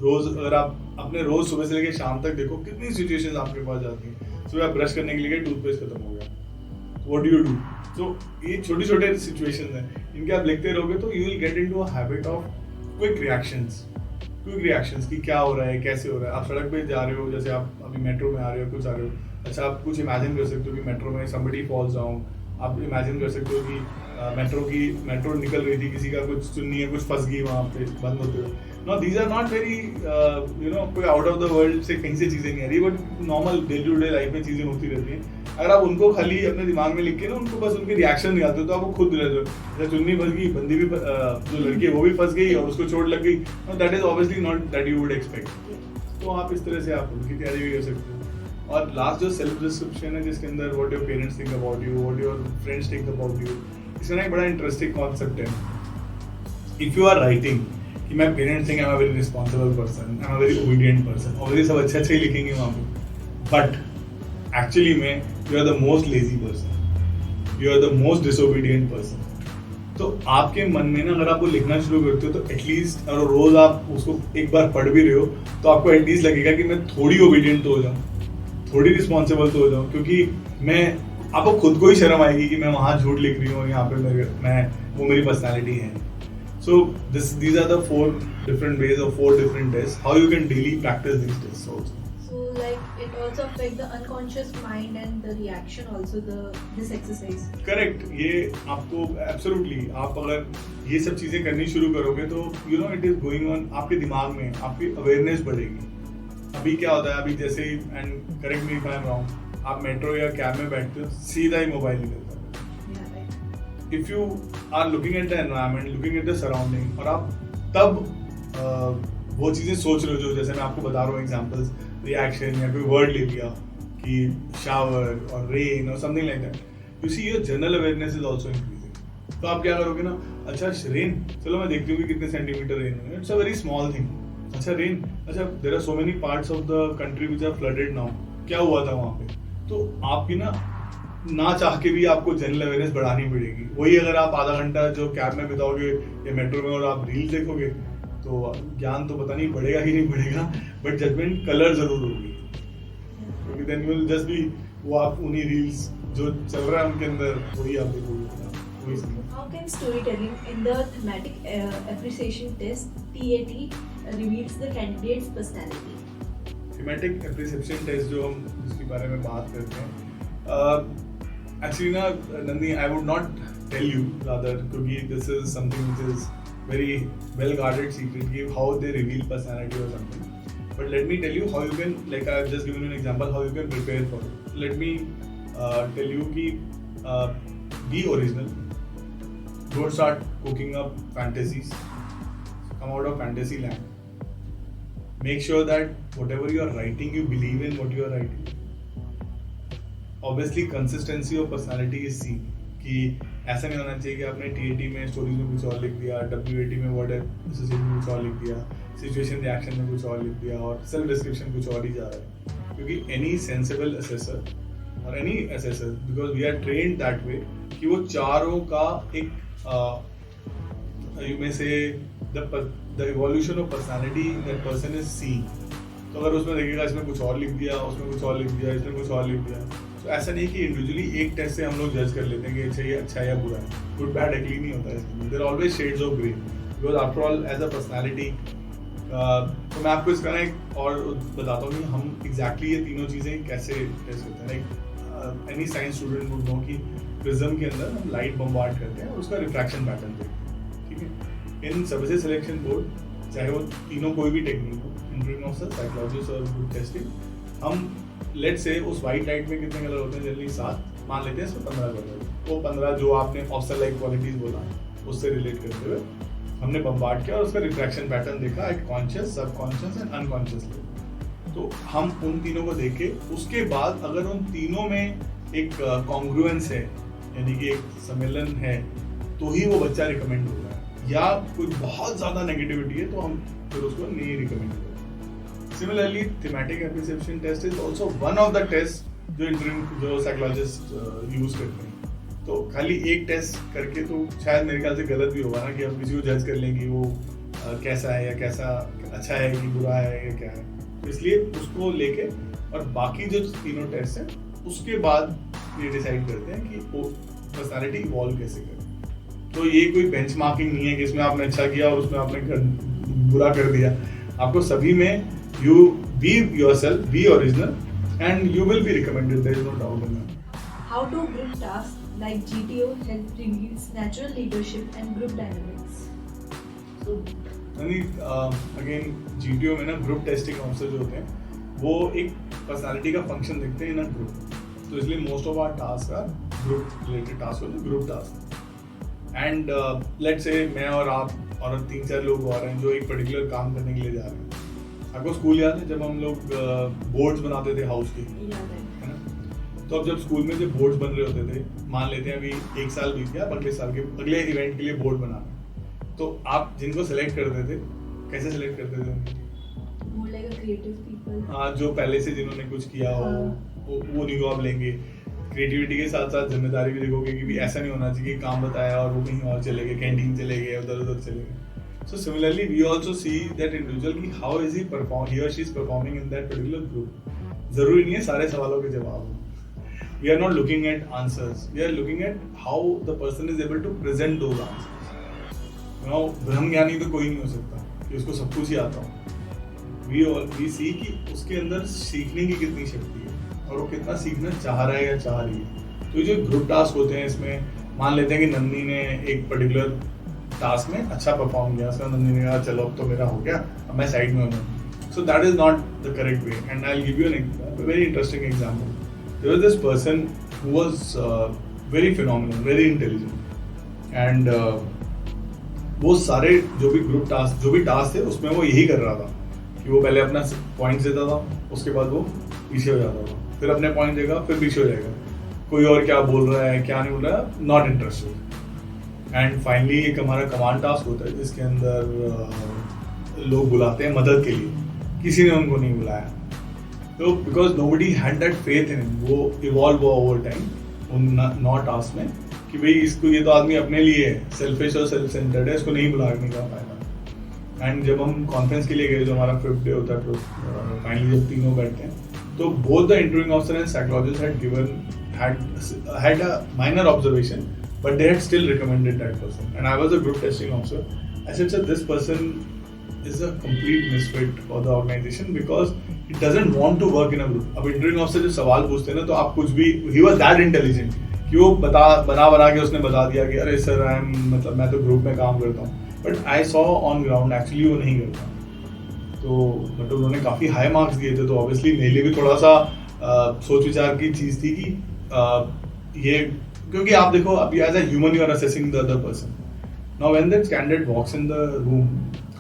रोज अगर आप अपने रोज सुबह से लेकर शाम तक देखो कितनी सिचुएशंस आपके पास जाती हैं. सुबह आप ब्रश करने के लिए टूथपेस्ट खत्म हो गया, व्हाट डू यू डू? सो ये छोटे छोटे सिचुएशंस हैं, इनके आप लिखते रहोगे तो you will get into a habit of quick reactions कि क्या हो रहा है, कैसे हो रहा है. आप सड़क पे जा रहे हो, जैसे आप अभी मेट्रो में आ रहे हो, कुछ आ रहे हो, अच्छा आप कुछ इमेजिन कर सकते हो कि मेट्रो में somebody falls down. आप इमेजिन कर सकते हो कि मेट्रो निकल रही थी, किसी का कुछ चुन्नी है कुछ फंस गई वहाँ पे, बंद होते हुए. No these are not very you know कोई आउट ऑफ द वर्ल्ड से कहीं से चीज़ें नहीं आ रही, but normal day to day life में चीज़ें होती रहती हैं. अगर आप उनको खाली अपने दिमाग में लिख के ना उनको बस उनके रिएक्शन नहीं आते तो आपको खुद रहते हो. जैसे चुन्नी फंस गई, बंदी भी जो लड़की है वो भी फंस गई और उसको चोट लग गई, that is obviously not that you would expect. तो आप इस तरह से आप उनकी तैयारी भी कर सकते हो. और लास्ट जो सेल्फ डिस्क्रिप्शन है जिसके अंदर what your parents think about you, what your friends think about you, इसमें एक बड़ा इंटरेस्टिंग कॉन्सेप्ट है. इफ यू आर राइटिंग कि मैं parents think I am a very responsible person, I am a very obedient person, obviously सब अच्छे अच्छे ही लिखेंगे वहाँ पे, बट एक्चुअली में you are the most lazy person, you are the most disobedient person. तो आपके मन में ना अगर आप वो लिखना शुरू करते हो तो एटलीस्ट अगर रोज आप उसको एक बार पढ़ भी रहे हो तो आपको एटलीस्ट लगेगा कि मैं थोड़ी ओबीडिएंट तो हो जाऊँ, थोड़ी रिस्पॉन्सिबल तो हो जाऊँ, क्योंकि मैं आपको खुद को ही शर्म आएगी कि मैं वहाँ झूठ लिख रही हूँ, यहाँ पे मैं वो मेरी पर्सनैलिटी है. सो these are the 4 different ways or 4 different tests how you can daily practice these tests also. So like it also affect the unconscious mind and the reaction also this exercise. Correct. ये आपको absolutely आप अगर ये सब चीजें करनी शुरू करोगे तो you know it is going on आपके दिमाग में, आपकी अवेयरनेस बढ़ेगी. अभी क्या होता है, अभी जैसे ही and correct me if I am wrong, आप मेट्रो या कैब में बैठते हो सीधा ही मोबाइल निकलता है. If you are looking at the environment, looking at the surrounding, और आप तब वो चीज़ें सोच रहे हो जो जैसे मैं आपको बता रहा हूँ एग्जांपल्स, रिएक्शन या कोई वर्ड ले लिया कि शावर और रेन और something like that, you see your general awareness is also increasing. तो आप क्या करोगे ना, अच्छा रेन, चलो मैं देखती हूँ कि कितने सेंटीमीटर रेन है, it's a very small thing. अच्छा रेन, अच्छा there are so many parts of the country which are flooded now, क्या हुआ था वहाँ पे। तो आप भी ना चाह के भी आपको जनरल अवेयरनेस बढ़ानी पड़ेगी। वही अगर आप आधा घंटा जो कैब में बिताओगे या मेट्रो में और आप रील देखोगे तो ज्ञान तो पता नहीं बढ़ेगा कि नहीं बढ़ेगा, बट जजमेंट कलर जरूर होगी, क्योंकि then you will just be वो आप उन्हीं रील्स जो चल रहा है उनके अंदर वही आप देखोगे, वही समझ। How can storytelling in the thematic appreciation test TAT reveals the candidate's personality? Thematic appreciation test जो हम जिसके बारे में बात करते हैं, एक्चुअली ना Nandi, I would not tell you rather, क्योंकि this is something which is very well guarded secret कि हाउ दे रिवील पर्सनालिटी और something, but let me tell you how you can, like I have just given you an example how you can prepare for it. Let me tell you कि be original, don't start cooking up fantasies, come out of fantasy land, make sure that whatever you are writing you believe in what you are writing। obviously consistency of personality is seen कि ऐसा नहीं होना चाहिए कि आपने TAT में स्टोरीज में कुछ और लिख दिया, WAT में वर्ड एसोसिएशन में कुछ और लिख दिया, सिचुएशन रिएक्शन में कुछ और लिख दिया और सेल्फ डिस्क्रिप्शन कुछ और ही जा रहा है। क्योंकि एनी सेंसिबल असेसर और any assessor, because we are trained that way कि वो चारों का एक you may say the evolution of personality that person is seeing। तो अगर उसमें देखिएगा इसमें कुछ और लिख दिया, उसमें कुछ और लिख दिया, इसमें कुछ और लिख दिया, तो ऐसा नहीं कि इंडिविजुअली एक टेस्ट से हम लोग जज कर लेते हैं कि अच्छा ये अच्छा या बुरा है, गुड बैड एग्ली नहीं होता है, there always shades of grey, because after all as a personality. तो मैं आपको इसका ना एक और बताता हूँ कि हम एग्जैक्टली ये तीनों चीज़ें कैसे टेस्ट होते हैं। Like any science student would know कि प्रिज्म के अंदर हम लाइट बम्बार्ड करते हैं और उसका रिफ्रैक्शन पैटर्न देखते हैं, ठीक है। इन सर्विसेज सिलेक्शन बोर्ड, चाहे वो तीनों कोई भी टेक्निक हो, इंटरव्यू ऑफिसर, साइकोलॉजिस्ट और ग्रुप टेस्टिंग, हम लेट से उस वाइट लाइट में कितने कलर होते हैं, जनरली 7 मान लेते हैं, इसमें 15 कलर, वो 15 जो आपने ऑफिसर लाइक क्वालिटीज बोला उससे रिलेट करते हुए हमने बम्बार्ड किया और उसका रिफ्रैक्शन पैटर्न देखा at conscious, subconscious and unconscious level. तो हम उन तीनों को देखे, उसके बाद अगर उन तीनों में एक कॉन्ग्रुएंस है, यानी कि एक सम्मेलन है, तो ही वो बच्चा रिकमेंड हो रहा है, या कुछ बहुत ज़्यादा नेगेटिविटी है तो हम फिर उसको नहीं रिकमेंड करें। Similarly thematic appreciation test is also one of the test जो साइकोलॉजिस्ट यूज करते हैं। तो खाली एक टेस्ट करके तो शायद मेरे ख्याल से गलत भी होगा ना कि हम किसी को जज कर लें कि वो कैसा है या कैसा अच्छा है कि बुरा है या क्या है। तो इसलिए उसको लेके और बाकी जो तीनों टेस्ट हैं उसके बाद ये डिसाइड करते हैं कि वो पर्सनालिटी इवॉल्व कैसे करे। तो ये कोई बेंचमार्किंग नहीं है कि इसमें आपने अच्छा किया और उसमें आपने बुरा कर दिया। आपको सभी में you be yourself, be original and you will be recommended, there is no doubt in that. How do group tasks like GTO help reveals natural leadership and group dynamics? So, again GTO में ना ग्रुप टेस्टिंग ऑफिसर जो होते हैं वो एक पर्सनालिटी का फंक्शन देखते हैं इन अ ग्रुप। तो इसलिए most of our task are group related task होते हैं, group task. And let's say मैं और आप और 3-4 लोग और हैं जो एक पर्टिकुलर काम करने के लिए जा रहे हैं। आपको स्कूल याद है जब हम लोग बोर्ड्स बनाते थे हाउस की, है ना? तो अब जब स्कूल में जब बोर्ड्स बन रहे होते थे, मान लेते हैं अभी 1 साल बीत गया, अगले साल के अगले इवेंट के लिए बोर्ड बनाना, तो आप जिनको सेलेक्ट करते थे कैसे सेलेक्ट करते थे? More like a creative people. हाँ, जो पहले से जिन्होंने कुछ किया हो वो नहीं को आप लेंगे। क्रिएटिविटी के साथ साथ जिम्मेदारी भी देखोगे कि भी ऐसा नहीं होना चाहिए कि काम बताया और वो कहीं और चले गए, कैंटीन चले गए, उधर चले गए। So similarly we also see that individual कि हाउ इज ही और she is performing in that particular group. जरूरी नहीं है सारे सवालों के जवाब हो। We are not looking at answers. We are looking at how the person is able to present those answers. Now, ब्रह्मज्ञानी तो कोई नहीं हो सकता कि उसको सब कुछ ही आता हो। We see कि उसके अंदर सीखने की कितनी शक्ति है और वो कितना सीखना चाह रहा है या चाह रही है। तो ये जो ग्रुप टास्क होते हैं इसमें मान लेते हैं कि नंदिनी ने एक पर्टिकुलर टास्क में अच्छा परफॉर्म किया, उसमें नंदिनी ने कहा चलो अब तो मेरा हो गया, अब मैं साइड में हूँ। So that is not the correct way. And I'll give you a very interesting example. There was this person who was very phenomenal, very intelligent, and वो सारे जो भी टास्क थे उसमें वो यही कर रहा था कि वो पहले अपना पॉइंट्स देता था, उसके बाद वो पीछे हो जाता था, फिर अपने पॉइंट देगा, फिर पीछे हो जाएगा, कोई और क्या बोल रहा है क्या नहीं बोल रहा है, नॉट इंटरेस्टेड। एंड फाइनली एक हमारा कमांड टास्क होता है जिसके अंदर लोग बुलाते हैं मदद के लिए, किसी ने उनको नहीं बुलाया, तो because nobody had that faith in, वो इवॉल्व हुआ ओवर टाइम उन 9 टास्क में कि भाई इसको, ये तो आदमी अपने लिए है, सेल्फिश और सेल्फ सेंटर्ड है, इसको नहीं बुलाने का फायदा। एंड जब हम कॉन्फ्रेंस के लिए गए, जो हमारा 5th डे होता है, तो फाइनली जब तीनों बैठते हैं, तो both the interviewing officer and psychologist had a minor observation, but they had still recommended that person, and I was a group testing officer. I said, sir, this person is a complete misfit for the organization because he doesn't want to work in a group. अब इंटरव्यूइंग ऑफिसर जो सवाल पूछते हैं ना, तो आप कुछ भी, he was that intelligent कि वो बना के उसने बता दिया कि अरे सर मतलब मैं तो ग्रुप में काम करता हूँ, but I saw on ground actually वो नहीं करता। तो मतलब उन्होंने काफ़ी हाई मार्क्स दिए थे, तो ऑब्वियसली मेरे लिए भी थोड़ा सा सोच विचार की चीज़ थी कि ये, क्योंकि आप देखो अभी as a human you are assessing the other person. Now when that candidate walks in the room,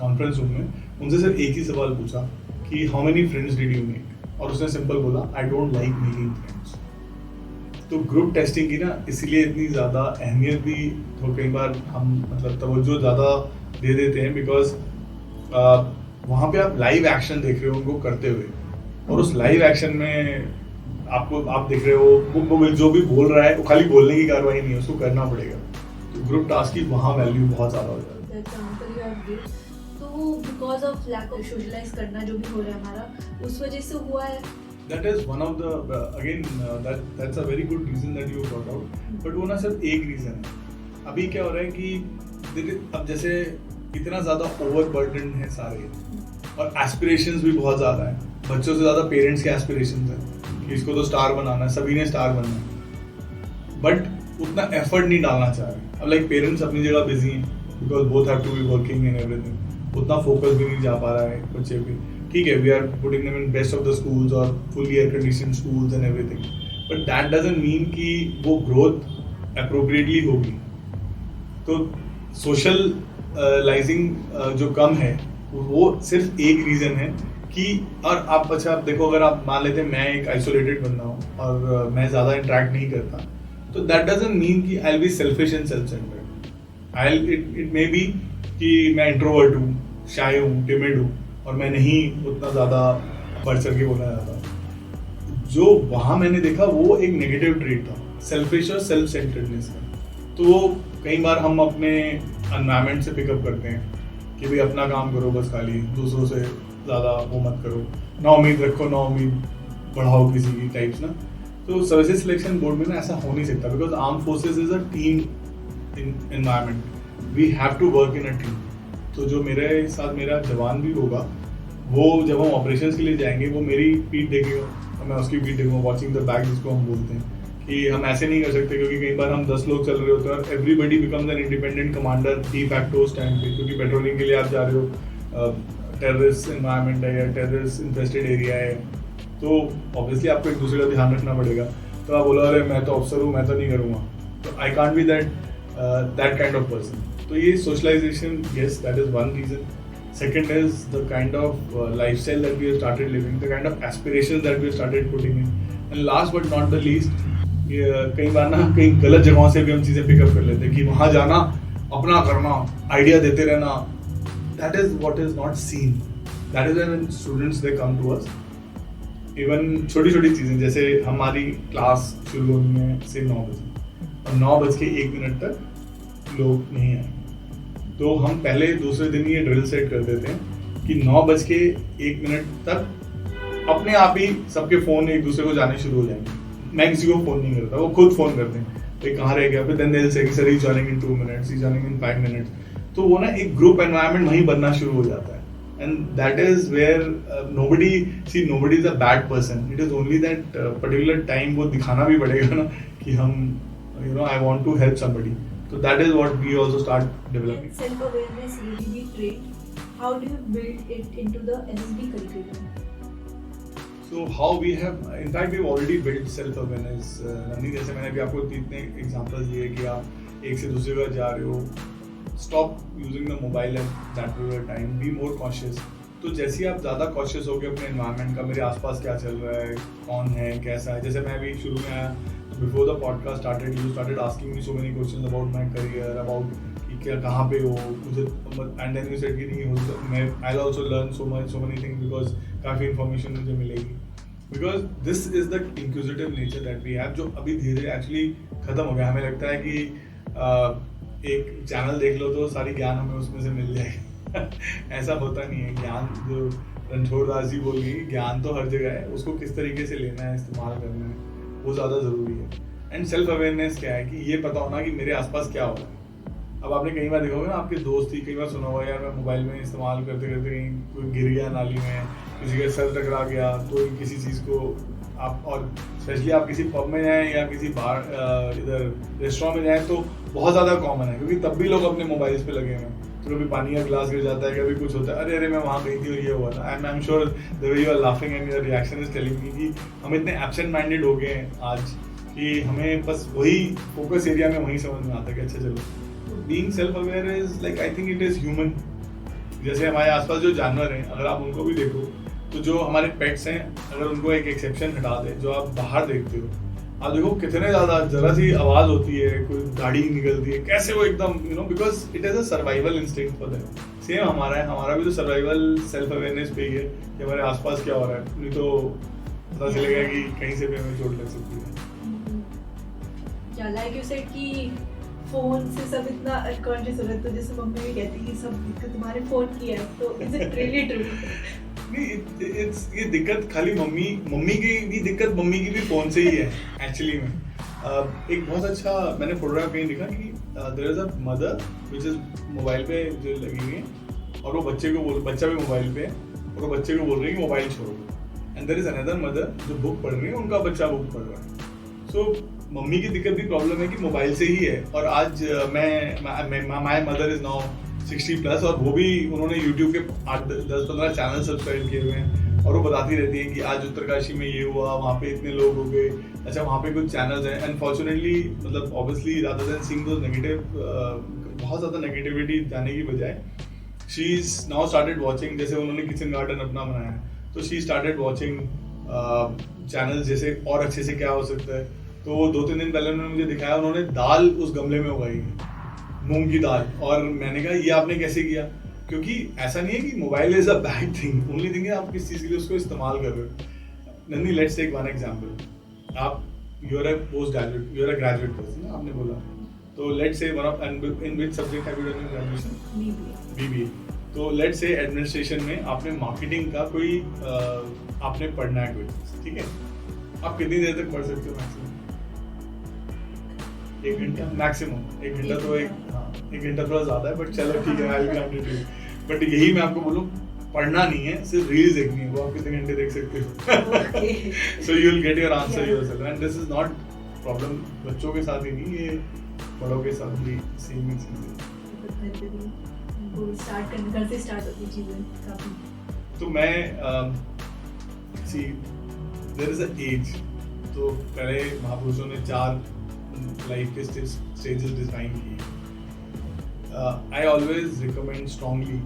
conference room में, उनसे सिर्फ एक ही सवाल पूछा कि how many friends did you make, और उसने सिंपल बोला I don't like making friends. तो ग्रुप टेस्टिंग की ना इसलिए इतनी ज़्यादा अहमियत भी तो कई बार हम मतलब तवज्जो ज़्यादा दे देते हैं, बिकॉज वहाँ पे आप लाइव एक्शन देख रहे हो उनको करते हुए, और उस लाइव एक्शन में आप देख रहे हो वो जो भी बोल रहा है वो खाली बोलने की कार्रवाई नहीं है, उसको करना पड़ेगा। तो ग्रुप टास्क की वहाँ वैल्यू बहुत ज़्यादा हो जाती है। तो because of lack of socialise करना जो भी हो रहा है हमारा, उस वजह से हुआ है। That is one of the again that's a very good reason that you brought out, but वो ना सिर्फ एक रीज़न है। अभी क्या हो रहा है कि अब जैसे इतना ज़्यादा ओवरबर्डन है सारे, और एस्पिरेशंस भी बहुत ज़्यादा है, बच्चों से ज़्यादा पेरेंट्स के एस्पिरेशंस हैं कि इसको तो स्टार बनाना है, सभी ने स्टार बनना है, बट उतना एफर्ट नहीं डालना चाह रहे। अब लाइक पेरेंट्स अपनी जगह बिजी हैं because both have to be working and everything, उतना फोकस भी नहीं जा पा रहा है बच्चे भी। ठीक है, we are putting them in best of the schools और fully air condition schools and everything, but that doesn't mean कि वो ग्रोथ अप्रोप्रिएटली होगी। तो सोशलाइजिंग जो कम है वो सिर्फ एक रीज़न है कि, और आप अच्छा आप देखो, अगर आप मान लेते हैं मैं एक आइसोलेटेड बंदा हूँ और मैं ज़्यादा इंटरेक्ट नहीं करता, तो दैट डजंट मीन कि I will be selfish and self centred. It may be कि मैं इंट्रोवर्ट हूँ, शाय हूँ, टिमिड हूँ, और मैं नहीं उतना ज़्यादा बढ़ चढ़ के बोलना चाहता। जो वहाँ मैंने देखा वो एक नेगेटिव ट्रेट था, सेल्फिश और सेल्फ सेंटर्डनेस का। तो वो कई बार हम अपने एनवायरनमेंट से पिकअप करते हैं कि भाई अपना काम करो बस, खाली दूसरों से ज़्यादा वो मत करो, ना उम्मीद रखो, ना उम्मीद बढ़ाओ किसी की टाइप्स ना। तो सर्विसेज सिलेक्शन बोर्ड में ना ऐसा हो नहीं सकता, because arm forces is a team environment, we have to work in a team. तो जो मेरे साथ मेरा जवान भी होगा, वो जब हम ऑपरेशंस के लिए जाएंगे वो मेरी पीठ देखेगा और मैं उसकी पीठ देखूँगा, वॉचिंग द बैक जिसको हम बोलते हैं। कि हम ऐसे नहीं कर सकते, क्योंकि कई बार हम 10 लोग चल रहे होते हैं और everybody becomes an independent commander de facto उस टाइम पे, क्योंकि पेट्रोलिंग के लिए आप जा रहे हो, टेररिस्ट एनवायरनमेंट है या टेररिस्ट इन्फेस्टेड एरिया है, तो ऑब्वियसली आपको एक दूसरे का ध्यान रखना पड़ेगा। तो आप बोलो अरे मैं तो अफसर हूँ, मैं तो नहीं करूँगा, तो I can't be that kind of person. तो ये socialisation, yes, that is one reason. Second is the kind of lifestyle that we have started living, the kind of aspirations that we have started putting in, and last but not the least, कई बार ना कई गलत जगहों से भी हम चीज़ें पिकअप कर लेते हैं कि वहाँ जाना, अपना करना, आइडिया देते रहना, that is what is not seen. That is when students they come to us. Even छोटी छोटी चीज़ें, जैसे हमारी क्लास शुरू होनी है से 9 बजे और 9:01 तक लोग नहीं आए, तो हम पहले दूसरे दिन ये ड्रिल सेट कर देते हैं कि 9:01 तक अपने आप ही सबके फ़ोन एक दूसरे को जाने शुरू हो जाएंगे। मैं किसी को फ़ोन नहीं करता, वो खुद फ़ोन करते हैं भाई कहाँ रह गया, फिर then they will say sir he joining in 2 minutes, he joining in 5 minutes. तो वो ना एक ग्रुप एनवायरनमेंट वहीं बनना शुरू हो जाता है, and that is where nobody is a bad person, it is only that particular time वो दिखाना भी पड़ेगा ना कि हम I want to help somebody. So that is what we also start developing. Self-awareness really be trait. How do you build it into the NSB curriculum? So how we have, in fact, we've already built self-awareness. Nandi, जैसे मैंने अभी आपको इतने एग्जांपल्स दिए कि आप एक से दूसरे का जा रहे हो, stop using the mobile at that particular time, be more cautious. तो जैसे ही आप ज़्यादा कॉशियस हो गए अपने एनवायरनमेंट का, मेरे आसपास क्या चल रहा है, कौन है, कैसा है, जैसे मैं अभी शुरू में आया, before the podcast started, you started asking me so many questions about my career, about कि क्या कहाँ पे हो मुझे, एंड देन यू सेड कि नहीं हो, मैं I will also learn so many things, because काफ़ी इन्फॉर्मेशन मुझे मिलेगी, because this is the inquisitive nature that we have, जो अभी धीरे धीरे एक्चुअली खत्म हो गया. हमें लगता है कि एक चैनल देख लो तो सारी ज्ञान हमें उसमें से मिल जाएगी. ऐसा होता नहीं है. ज्ञान, जो रणछोड़ दास जी बोल गई, ज्ञान तो हर जगह है, उसको किस तरीके से लेना है, इस्तेमाल करना है, वो ज़्यादा ज़रूरी है. एंड सेल्फ अवेयरनेस क्या है कि ये पता होना कि मेरे आसपास क्या हो रहा है. अब आपने कई बार देखा होगा ना, आपके दोस्त ही कई बार सुना हुआ, यार मैं मोबाइल में इस्तेमाल करते करते कहीं कोई गिर गया नाली में, किसी का सर टकरा गया, तो किसी चीज़ को आप, और स्पेशली आप किसी पब में जाएँ या किसी बार इधर रेस्टोरेंट में जाएँ तो बहुत ज़्यादा कॉमन है, क्योंकि तब भी लोग अपने मोबाइल्स पे लगे हुए हैं. तो कभी पानी का ग्लास गिर जाता है, कभी कुछ होता है, अरे मैं वहाँ गई थी और ये हुआ था. I am sure the way you are laughing and your reaction is telling me कि हम इतने एब्सेंट माइंडेड हो गए हैं आज कि हमें बस वही फोकस एरिया में वही समझ में आता है कि अच्छा चलो. Being self aware is like, I think it is human. जैसे हमारे आसपास जो जानवर हैं, अगर आप उनको भी देखो, तो जो हमारे पेट्स हैं, अगर उनको एक एक्सेप्शन हटा दें, जो आप बाहर देखते हो, आप देखो कितने ज़्यादा, जरा सी आवाज़ होती है, कोई गाड़ी निकलती है, कैसे वो एकदम because it is a survival instinct for them. Same हमारा है, हमारा भी तो सर्वाइवल सेल्फ अवेयरनेस पे ही है कि हमारे आसपास क्या हो रहा है, नहीं तो पता चलेगा कि कहीं से भी हमें चोट लग सकती है. लाइक यू सेड कि फोन से सब इतना अनकॉन्शियस हो रहा है, तो जैसे मम्मी भी कहती है कि सब दिक्कत तुम्हारे फोन की है, तो इज इट रियली ट्रू? नहीं, ये दिक्कत खाली मम्मी की भी दिक्कत, मम्मी की भी फोन से ही है एक्चुअली में. एक बहुत अच्छा मैंने फोटोग्राफ कहीं देखा कि there is a mother which is mobile पे जो लगी हुई है, और वो बच्चा भी मोबाइल पे है, और वो बच्चे को बोल रही है कि मोबाइल छोड़ो. And there is another mother जो बुक पढ़ रही है, उनका बच्चा बुक पढ़ रहा है. सो मम्मी की दिक्कत भी प्रॉब्लम है कि मोबाइल से ही है. और आज माय मदर इज नाउ 60+, और वो भी उन्होंने यूट्यूब के 8-10-15 चैनल सब्सक्राइब किए हुए हैं, और वो बताती रहती हैं कि आज उत्तरकाशी में ये हुआ, वहाँ पे इतने लोग हो गए, अच्छा वहाँ पे कुछ चैनल्स हैं. अनफॉर्चुनेटली, मतलब ऑब्वियसली रादर देन सीइंग दोस नेगेटिव, बहुत ज़्यादा नेगेटिविटी जाने की बजाय, she is now started watching. जैसे उन्होंने किचन गार्डन अपना बनाया, तो शी स्टार्टेड वॉचिंग चैनल, जैसे और अच्छे से क्या हो सकता है. तो वो 2-3 दिन पहले उन्होंने मुझे दिखाया, उन्होंने दाल उस गमले में उगाई है, मूंग की दाल. और मैंने कहा ये आपने कैसे किया? क्योंकि ऐसा नहीं है कि mobile is a bad thing, only thing है आप किस चीज़ के लिए उसको इस्तेमाल कर रहे हो. Nandi, let's take one example. आप you are a post graduate, you are a graduate person, आपने बोला, तो let's say one of, in which subject have you done your graduation? BBA. तो लेट्स से एडमिनिस्ट्रेशन में आपने मार्केटिंग का कोई आपने पढ़ना है कोई, ठीक है, आप कितनी देर तक पढ़ सकते हो? मैक्सिमम 1 घंटा, मैक्सिमम 1 घंटा. तो 1 घंटा थोड़ा ज्यादा है, बट चलो ठीक है, I will grant it. But यही मैं आपको बोलूं, पढ़ना नहीं है, सिर्फ रील्स देखनी है, वो आप कितने घंटे देख सकते हो. So you will get your answer yourself, and this is not problem बच्चों के साथ ही नहीं, ये बड़ों के साथ भी सेम ही चीज है. स्टार्ट करने घर से स्टार्ट होती है चीजें काफी. तो मैं सी देयर इज अ एज. तो पहले महापुरुषों ने 4 लाइफ के स्टेजेस डिफाइन किए. आई ऑलवेज रिकमेंड स्ट्रांगली,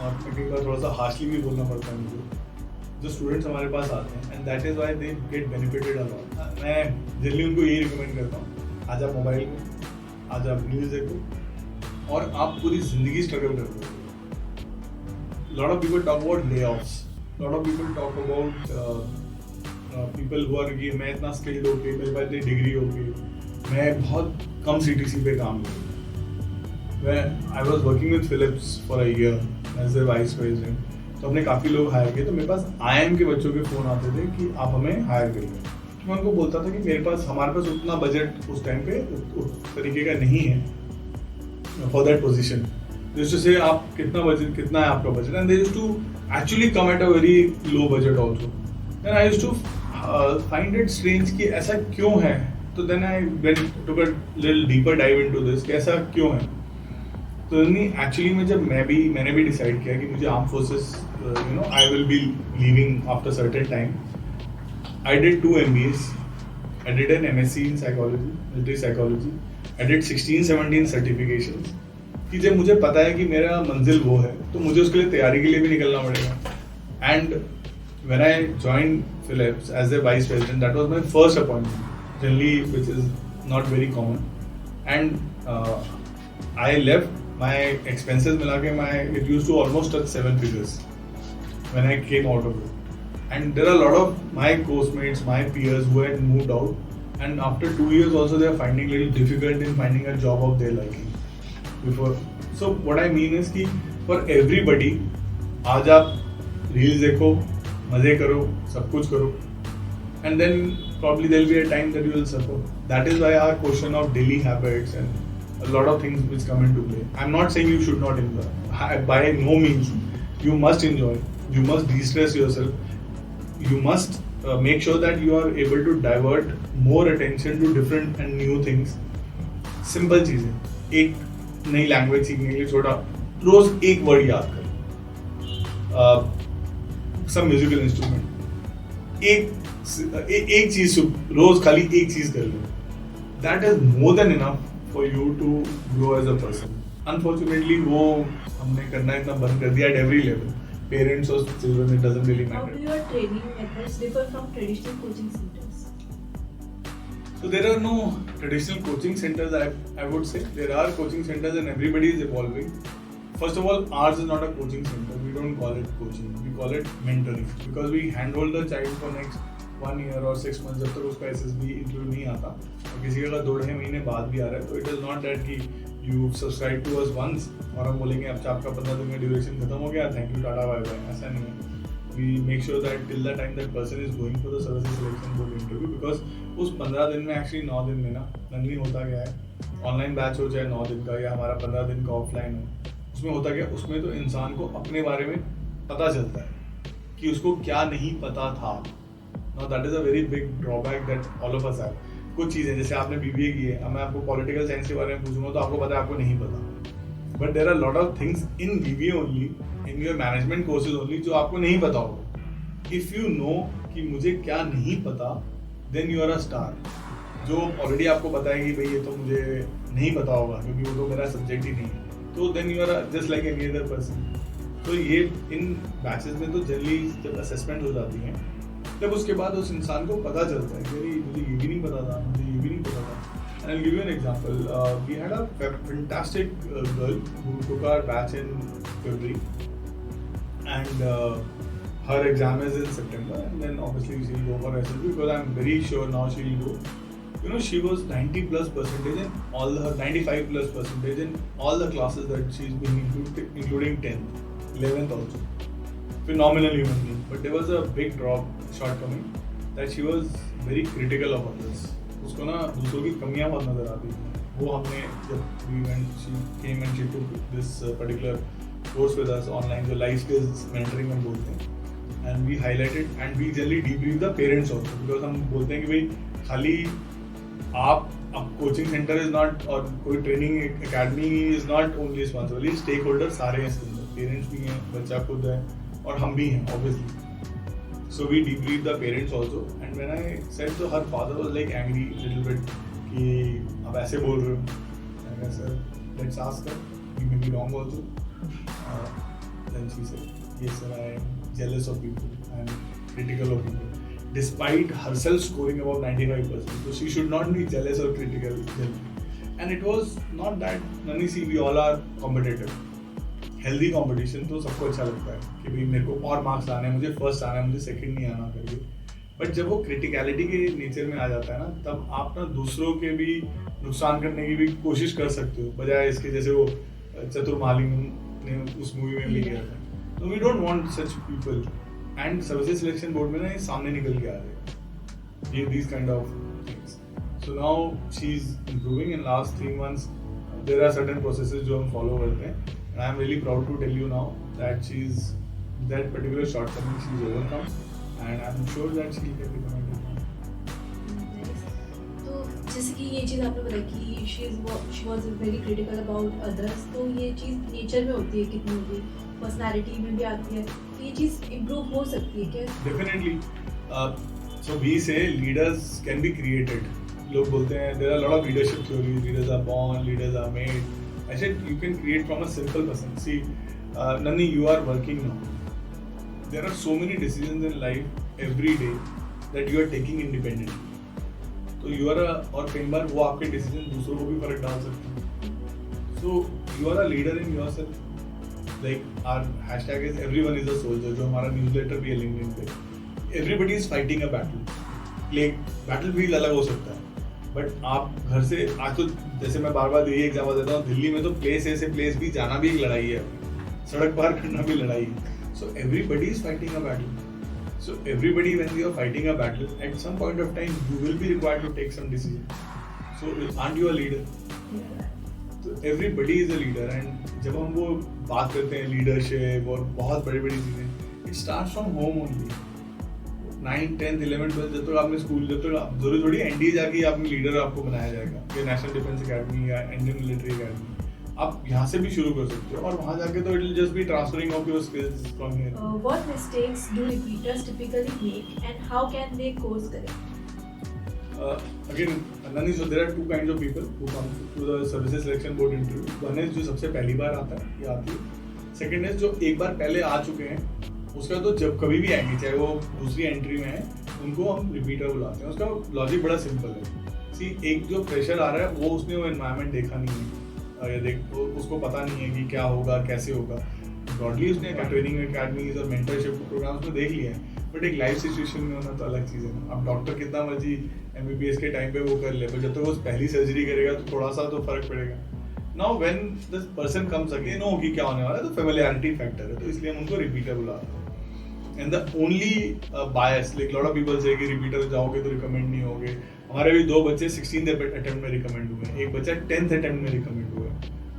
और कई बार थोड़ा सा हार्शली भी बोलना पड़ता है मुझे, जो स्टूडेंट्स हमारे पास आते हैं, and that is why they get benefited a lot. मैं जनरली उनको यही रिकमेंड करता हूँ, आज आप मोबाइल में, आज आप न्यूज़ देखो, और आप पूरी जिंदगी स्ट्रगल कर रहे हो. Lot of people talk about layoffs, lot of people talk about people who are, मैं इतना स्किल्ड हो गई, मेरे पास इतनी डिग्री हो गई, मैं बहुत कम CTC पे काम किया. I was working with Philips for a year as a vice president. तो हमने काफ़ी लोग हायर किए, तो मेरे पास IIM के बच्चों के फ़ोन आते थे कि आप हमें हायर करिए. मैं उनको बोलता था कि हमारे पास उतना बजट उस टाइम पे उस तरीके का नहीं है फॉर दैट पोजिशन. जैसे आप कितना है आपका budget, and they used to actually come at a very low budget also. Then I used to find it strange कि ऐसा क्यों है. तो then I took a little deeper dive into this कि ऐसा क्यों है. तो एक्चुअली में जब मैंने भी डिसाइड किया कि मुझे arm forces, I will be leaving after certain time. I did 2 MBAs. I did an MSc in psychology, military psychology. I did 16-17 certifications. कि जब मुझे पता है कि मेरा मंजिल वो है तो मुझे उसके लिए तैयारी के लिए भी निकलना पड़ेगा. And when I joined Philips as their vice president, that was my first appointment, generally, which is not very common. And I left my expenses milake it used to almost touch 7 figures when I came out of it. And there are a lot of my course-mates, my peers who had moved out, and after 2 years also they are finding it little difficult in finding a job of their liking. Before, so what I mean is कि for everybody, आज आप reels देखो, मजे करो, सब कुछ करो, and then probably there will be a time that you will suffer. That is why our question of daily habits and a lot of things which come into play. I'm not saying you should not enjoy. By no means. You must enjoy. You must de-stress yourself. You must make sure that you are able to divert more attention to different and new things. Simple चीजें. एक नई लैंग्वेज सीखने के लिए छोटा रोज एक वर्ड याद कर. some musical instrument. एक चीज रोज खाली एक चीज कर लो. That is more than enough for you to grow as a person. Unfortunately, वो हमने करना इतना बंद कर दिया at every level. Parents or children, it doesn't really matter. How do your training methods differ from traditional coaching centers? So there are no traditional coaching centers. I would say there are coaching centers and everybody is evolving. First of all, ours is not a coaching center. We don't call it coaching. We call it mentoring because we handhold the child for next 1 year or 6 months जब तक उसका SSB इंक्लूड नहीं आता और किसी का 2-2.5 महीने बाद भी आ रहा है तो it is not that कि you subscribe to us once और हम बोलेंगे अब आपका 15 दिन का ड्यूरेशन खत्म हो गया, thank you, tata, bye bye. ऐसा नहीं है. We make sure that till the time that person is going for the services selection board interview because उस 15 दिन में actually 9 दिन में ना नंदी होता क्या है, ऑनलाइन बैच हो चाहे 9 दिन का या हमारा 15 दिन का ऑफलाइन हो, उसमें होता क्या, उसमें तो इंसान को अपने बारे में पता चलता है कि उसको क्या नहीं पता था. Now that is a very big drawback that all of us have. कुछ चीज़ें जैसे आपने BBA की है, अब मैं आपको पॉलिटिकल साइंस के बारे में पूछूंगा तो आपको पता है आपको नहीं पता. But there are lot of things in BBA only, in your management courses only जो आपको नहीं पता होगा. इफ़ यू नो कि मुझे क्या नहीं पता, then you are a star. जो ऑलरेडी आपको पता है कि भाई ये तो मुझे नहीं पता होगा क्योंकि वो तो मेरा सब्जेक्ट ही नहीं है, तो then you are just like any other person. तो ये इन बैचेस में तो जनरली जब असेसमेंट हो जाती है तब उसके बाद उस इंसान को पता चलता है कि मुझे ये भी नहीं पता था, मुझे ये भी नहीं पता था. And I'll give you an example. We had a fantastic girl who took our batch in February, and her exam is in September, and then obviously she'll go for SLB because I'm very sure now she'll go. You know, she was 90+% in all her 95+% in all the classes that she's been including 10th, 11th also. Phenomenal human being, but there was a big shortcoming that she was very critical of others. उसको ना दूसरों की कमियां बहुत नजर आती थी. वो हमने जब she came and she took this particular course with us online, जो life skills mentoring हम बोलते हैं, and we highlighted and we generally debrief the parents also because हम बोलते हैं कि भाई खाली आप अब कोचिंग सेंटर इज नॉट और कोई training academy is not only responsible, stakeholder सारे हैं इसके अंदर. पेरेंट्स भी हैं, बच्चा खुद है और हम भी हैं obviously. So we debriefed the parents also, and when I said so, her father was like angry little bit कि अब ऐसे बोल रहे हो. I said, sir, let's ask her. We may be wrong also. Then she said, yes sir, I am jealous of people. I am critical of people. Despite herself scoring about 95%, so she should not be jealous or critical. And it was not that. Nani, see, we all are competitive. Healthy competition तो सबको अच्छा लगता है कि भाई मेरे को और मार्क्स आने हैं, मुझे फर्स्ट आना है, मुझे सेकंड नहीं आना करके. बट जब वो क्रिटिकलिटी के नेचर में आ जाता है ना, तब आप ना दूसरों के भी नुकसान करने की भी कोशिश कर सकते हो, बजाय इसके जैसे वो चतुर माली ने उस मूवी में भी किया था. तो we don't want such people. And services selection board में ना ये सामने निकल के आ रहे हैं these kind of things. So now she is improving. In last 3 months there are certain processes जो हम follow करते हैं. And I am really proud to tell you now that that particular shortcoming she's overcome, and I'm sure that she'll get the Nice. तो जैसे कि ये चीज़ आपने बताई कि she was very critical about others, तो ये चीज़ नेचर में होती है कितनी भी, पर्सनालिटी में भी आती है, तो ये चीज़ इम्प्रूव हो सकती है क्या? Definitely. So we say leaders can be created. लोग बोलते हैं there are a lot of leadership theories. Leaders are born, leaders are made. I said you can create from a simple person. See, Nani, you are working now. There are so many decisions in life every day that you are taking independently. तो you are और कई बार वो आपके डिसीजन दूसरों को भी फर्क डाल सकते हैं. So you are a leader in yourself. Like our hashtag is everyone is a soldier. जो हमारा न्यूज़लेटर भी है LinkedIn पे. Everybody is fighting a battle. like battlefield अलग हो सकता है. बट आप घर से आज तो जैसे मैं बार बार यही एग्जाम्पल देता हूँ, दिल्ली में तो प्लेस ए से प्लेस भी जाना भी एक लड़ाई है, सड़क पार करना भी लड़ाई है. So everybody is fighting a battle. So everybody when you are fighting a battle at some point of time you will be required to take some decision. So aren't you a leader? तो everybody is a leader. And जब हम वो बात करते हैं लीडरशिप और बहुत बड़ी बड़ी चीजें, it starts from home only. 9th 10th 11th 12th जब तक आपने स्कूल, जब तक जरूरी थोड़ी एनडीए जाके आपने लीडर आपको बनाया जाएगा, या नेशनल डिफेंस अकेडमी या इंडियन मिलिट्री अकेडमी, आप यहाँ से भी शुरू कर सकते हो और वहाँ जाके तो it will just B transferring of your skills from here. What mistakes do repeaters typically make and how can they course correct? Again, Nani, so there are two kinds of people who come to the services selection board interview. One is जो सबसे पहली बार आता है या आती है. सेकंड इज जो एक बार पहले आ चुके हैं, उसका तो जब कभी भी आएंगे, चाहे वो दूसरी एंट्री में है, उनको हम रिपीटर बुलाते हैं. उसका लॉजिक बड़ा सिंपल है. सी, एक जो फ्रेशर आ रहा है वो उसने वो एनवायरनमेंट देखा नहीं है, या उसको पता नहीं है कि क्या होगा कैसे होगा. ब्रॉडली उसने ट्रेनिंग अकेडमीज और मेंटरशिप प्रोग्राम्स में देख लिया है, बट एक लाइफ सिचुएशन में होना तो अलग चीज़ है. अब डॉक्टर कितना मर्जी MBBS के टाइम पे वो कर ले, पर जब तक वो पहली सर्जरी करेगा तो थोड़ा सा तो फर्क पड़ेगा. Now when this person comes again, know कि क्या होने वाला है, तो फेमिलियरिटी फैक्टर है, तो इसलिए हम उनको रिपीटर बुलाते हैं. And the only bias, like lot of people से कि रिपीटर जाओगे तो रिकमेंड नहीं होगे. हमारे भी 2 बच्चे 16th अटेम्प्ट में रिकमेंड हुए, एक बच्चा 10th अटेम्प्ट में रिकमेंड हुआ.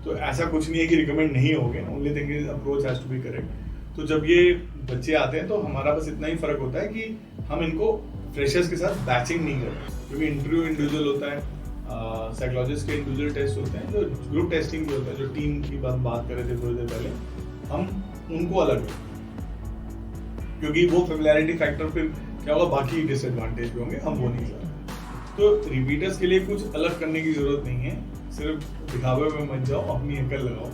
तो ऐसा कुछ नहीं है कि रिकमेंड नहीं होगे, only thing is approach has to be correct. तो जब ये बच्चे आते हैं तो हमारा बस इतना ही फर्क होता है कि हम इनको फ्रेशर्स के साथ बैचिंग नहीं करते, क्योंकि इंटरव्यू इंडिविजुअल होता है, साइकोलॉजिस्ट के इंडिविजुअल टेस्ट होते हैं, जो ग्रुप टेस्टिंग भी होता है, जो टीम की बात कर रहे थे थोड़ी देर पहले, हम उनको अलग है, क्योंकि वो फेमिलियरिटी फैक्टर फिर क्या होगा, बाकी डिसएडवांटेज भी होंगे, हम वो नहीं चाहते. तो रिपीटर्स के लिए कुछ अलग करने की जरूरत नहीं है, सिर्फ दिखावे में मत जाओ, अपनी अकल लगाओ,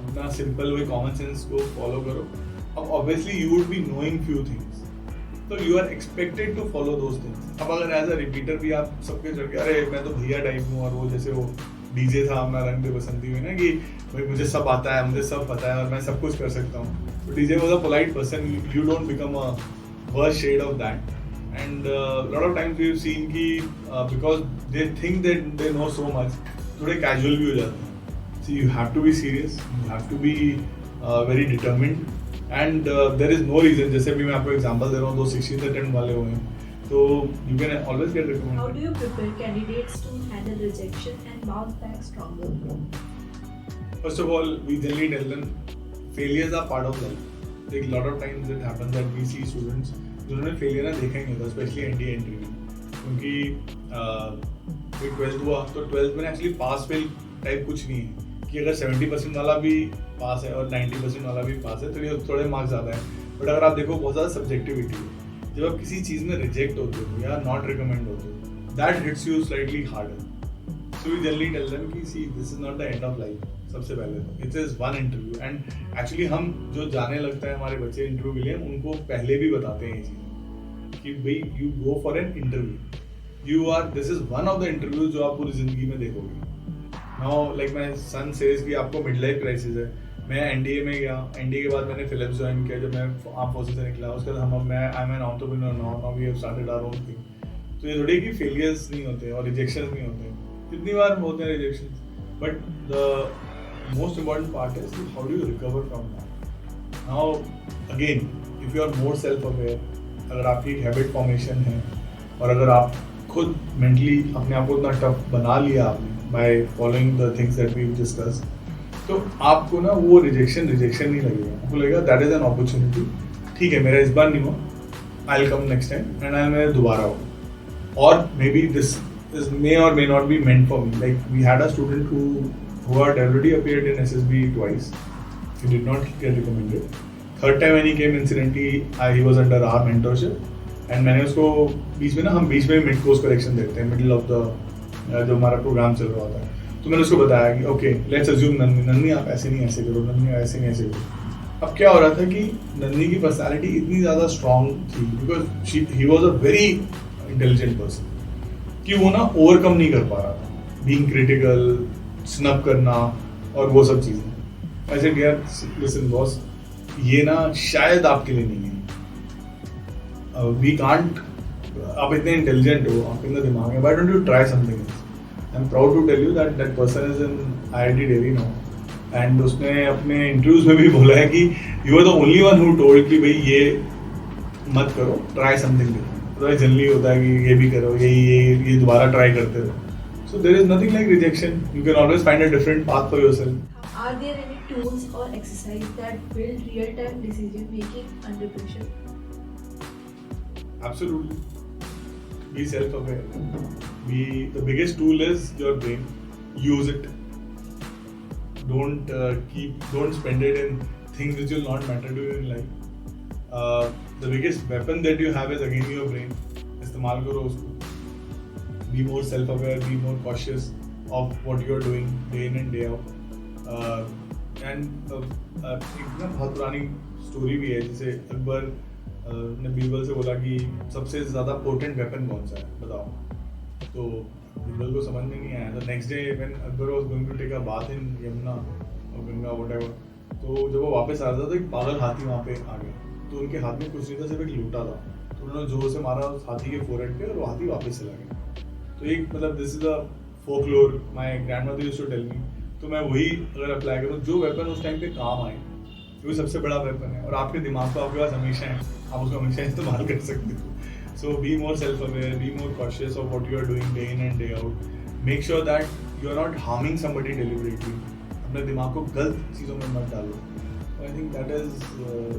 अपना सिंपल वे कॉमन सेंस को फॉलो करो. अब obviously you would be knowing few things, तो you are expected to follow those things. अब अगर एज अ रिपीटर भी आप सबके चढ़ के अरे मैं तो भैया टाइप हूँ, और वो जैसे वो डीजे था अपना रंग दे बसंती हुई ना, कि भाई मुझे सब आता है, मुझे सब पता है और मैं सब कुछ कर सकता हूँ. तो DJ was a polite person, you don't become a worst shade of that. And lot of times we have seen कि because they think that they know so much, थोड़े कैजुअल भी हो जाते हैं. See, you have to be serious, you have to be very determined. And there is no reason, जैसे भी मैं आपको एग्जांपल दे रहा हूँ, 16th अटेम्प्ट वाले हुए हैं, तो you can always get recommended. How do you prepare candidates to handle rejection and bounce back stronger? First of all, we generally tell them failures are part of life. Like lot of times it happens that we see students जिन्होंने फेलियर ना देखा ही नहीं होता, स्पेशली एनडीए एंट्री में, क्योंकि फिर 12th हुआ तो 12th में एक्चुअली पास फेल टाइप कुछ नहीं है, कि अगर 70% वाला भी पास है और 90% वाला भी पास है तो ये थोड़े मार्क्स ज़्यादा है. बट अगर आप देखो बहुत ज़्यादा सब्जेक्टिविटी है. जब आप किसी चीज़ में रिजेक्ट होते हो या नॉट रिकमेंड होते हो, that hits you slightly harder. So we generally tell them कि see, this is not the end of life. सबसे पहले तो it is one interview. And actually हम जो जाने लगता है हमारे बच्चे इंटरव्यू के लिए, उनको पहले भी बताते हैं ये चीज़ कि भाई you go for an interview, you are, this is one of the interviews जो आप पूरी जिंदगी में देखोगे. Now like my son says कि आपको मिड लाइफ क्राइसिस है. मैं एनडीए में गया, एनडीए के बाद मैंने फिलिप्स ज्वाइन किया जब मैं आर्म फोर्सेस से निकला. उसके बाद मैं I am an entrepreneur now we have started our own thing. तो ये थोड़ी कि फेलियर्स नहीं होते और रिजेक्शंस नहीं होते, कितनी बार होते हैं rejections, but the most important part is how do you recover from that. Now again, if you are more self aware, अगर आपकी हैबिट फॉर्मेशन है और अगर आप खुद मेंटली अपने आप को इतना टफ बना लिया आपने by following the things that we discuss, तो आपको ना वो रिजेक्शन नहीं लगेगा. आपको लगेगा दैट इज एन अपॉर्चुनिटी. ठीक है, मेरा इस बार नहीं हुआ, I will come next time and I मेरा दोबारा हो. और may be this may or may not be meant for me. Like we had a student who had already appeared in SSB twice. He did not get recommended. Third time when he came, incidentally, he was under our mentorship. And मैंने उसको बीच में ना, हम बीच में मिड कोर्स करेक्शन देते हैं, मिडिल ऑफ द जो हमारा प्रोग्राम चल रहा होता है, तो मैंने उसको बताया कि ओके लेट्स अज्यूम नन्नी आप ऐसे नहीं ऐसे करो, नन्नी ऐसे नहीं ऐसे करो। अब क्या हो रहा था कि नन्नी की पर्सनालिटी इतनी ज़्यादा स्ट्रांग थी because he was a very intelligent person कि वो ना ओवरकम नहीं कर पा रहा था बीइंग क्रिटिकल, स्नब करना और वो सब चीज़ें। ऐसे यार लिसन बॉस, ये ना शायद आपके लिए नहीं है। वी कांट, आप इतने इंटेलिजेंट हो, आप इतना दिमाग है, why don't you try something else. I am proud to tell you that that person is in IIT Delhi now and उसने अपने इंटरव्यूज में भी बोला है कि you are the only one who told कि भाई ये मत करो, ट्राई समथिंग डिफरेंट। तो जनरली होता है कि ये भी करो, ये दोबारा ट्राई करते रहो। So there is nothing like rejection, you can always find a different path for yourself. Are there any tools or exercise that build real-time decision making under pressure? Absolutely. Be self-aware. The biggest tool is your brain. Use it. Don't spend it in things which will not matter to you in life. The biggest weapon that you have is again your brain. इस्तेमाल करो उसको. Be more self-aware. Be more cautious of what you are doing day in and day out. एक ना बहुत पुरानी स्टोरी भी है, जैसे अकबर ने बीरबल से बोला कि सबसे ज़्यादा पोटेंट वेपन कौन सा है बताओ। तो बीरबल को समझ में नहीं आया। तो next day when Akbar was going to take a bath in Yamuna और गंगा व्हाटएवर, तो जब वो वापस आ रहा था तो एक पागल हाथी वहाँ पे आ गया। तो उनके हाथ में कुछ नहीं था, सिर्फ एक लूटा था। तो उन्होंने जोर से मारा उस हाथी के फोरहेड पे और वो हाथी वापस चला गया। तो एक मतलब this is a folklore my grandmother used to tell me. तो मैं वही अगर अप्लाई करूँ, जो वेपन उस टाइम पे काम आए वो सबसे बड़ा वेपन है, और आपके दिमाग को आपके पास हमेशा है, आप उसको हमेशा इस्तेमाल कर सकते हो। So be more self aware, be more cautious of what you are doing day in and day out. Make sure that you are not harming somebody deliberately. अपने दिमाग को गलत चीज़ों में मत डालो। I think that is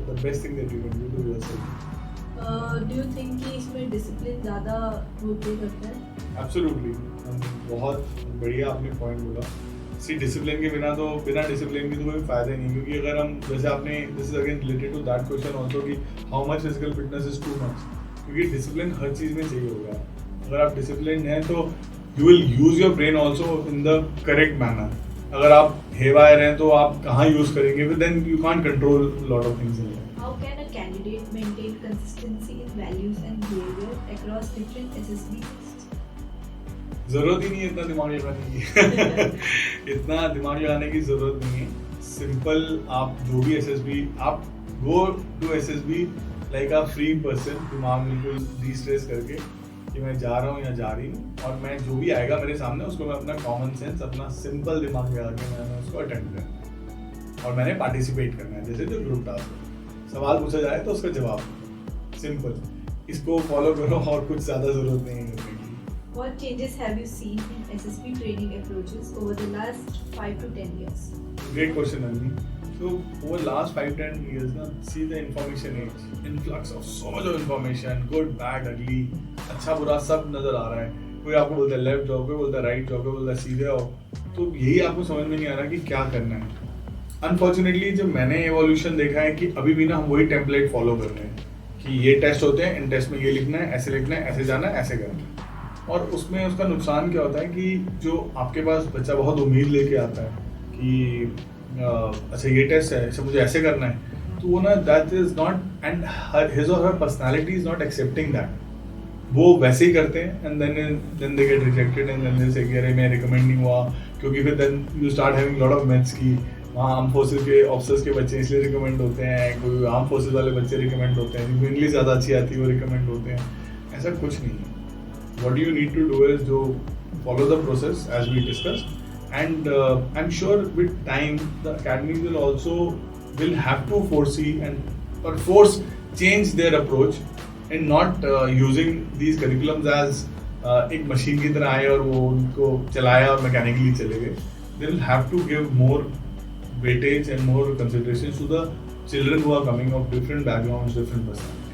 the best thing that you can do to yourself. Do you think कि इसमें डिसिप्लिन ज़्यादा रोल प्ले करता है? एब्सोल्युटली, बहुत बढ़िया आपने पॉइंट बोला। सी डिसिप्लिन के बिना डिसिप्लिन की तो कोई फायदा नहीं, क्योंकि अगर हम जैसे आपने this is again related to that question also कि how much physical fitness is too much, क्योंकि डिसिप्लिन हर चीज़ में चाहिए होगा। अगर आप डिसिप्लिन हैं तो you will use your brain also in the correct manner. अगर आप हेवायर हैं तो आप कहाँ यूज करेंगे, then you can't control lot of things in life. How can a candidate maintain consistency in values and behaviour across different SSB? जरूरत ही नहीं है इतना दिमाग लगाने की इतना दिमाग लगाने की जरूरत नहीं है। सिंपल, आप जो भी SSB, आप go to SSB like a free person, दिमाग बिल्कुल डिस्ट्रेस करके कि मैं जा रहा हूँ या जा रही हूँ, और मैं जो भी आएगा मेरे सामने उसको मैं अपना कॉमन सेंस, अपना सिंपल दिमाग लगा के मैंने उसको अटेंड करना है और मैंने पार्टिसिपेट करना है। जैसे जो ग्रुप टास्क है, सवाल पूछा जाए तो उसका जवाब, सिंपल, इसको फॉलो करो और कुछ ज़्यादा ज़रूरत नहीं है। What changes have you seen in SSB training approaches over the last 5 to 10 years? Great question, Anvi. So over last 5-10 years, na, see the information age, influx of so much of information, good, bad, ugly, अच्छा बुरा सब नजर आ रहा है। कोई आपको बोलता है लेफ्ट जाओ, कोई बोलता है राइट जाओ, कोई बोलता है सीधे आओ, तो यही आपको समझ में नहीं आ रहा कि क्या करना है। अनफॉर्चुनेटली जब मैंने एवोल्यूशन देखा है कि अभी भी ना हम वही टेम्पलेट फॉलो कर रहे हैं कि ये टेस्ट होते हैं, इन टेस्ट में ये लिखना है, ऐसे लिखना है, ऐसे जाना है, ऐसे करना है। और उसमें उसका नुकसान क्या होता है कि जो आपके पास बच्चा बहुत उम्मीद लेके आता है कि अच्छा ये टेस्ट है, अच्छा मुझे ऐसे करना है, तो वो ना that is not, and his और her personality is not accepting that. वो वैसे ही करते हैं and then they get rejected and then they say कि अरे मैं रिकमेंड नहीं हुआ, क्योंकि फिर then you start having lot of myths की वहाँ आर्म फोर्सेस के ऑफिसर्स के बच्चे इसलिए रिकमेंड होते हैं, कोई आर्म फोर्सेस वाले बच्चे रिकमेंड होते हैं, जिनको इंग्लिश ज़्यादा अच्छी आती है वो रिकमेंड होते हैं। ऐसा कुछ नहीं है। What you need to do is to follow the process as we discussed, and I'm sure with time the academies will have to foresee and or force change their approach and not using these curriculums as एक machine की तरह आए और वो उनको चलाया और mechanically चले गए। They will have to give more weightage and more consideration to the children who are coming of different backgrounds, different personalities.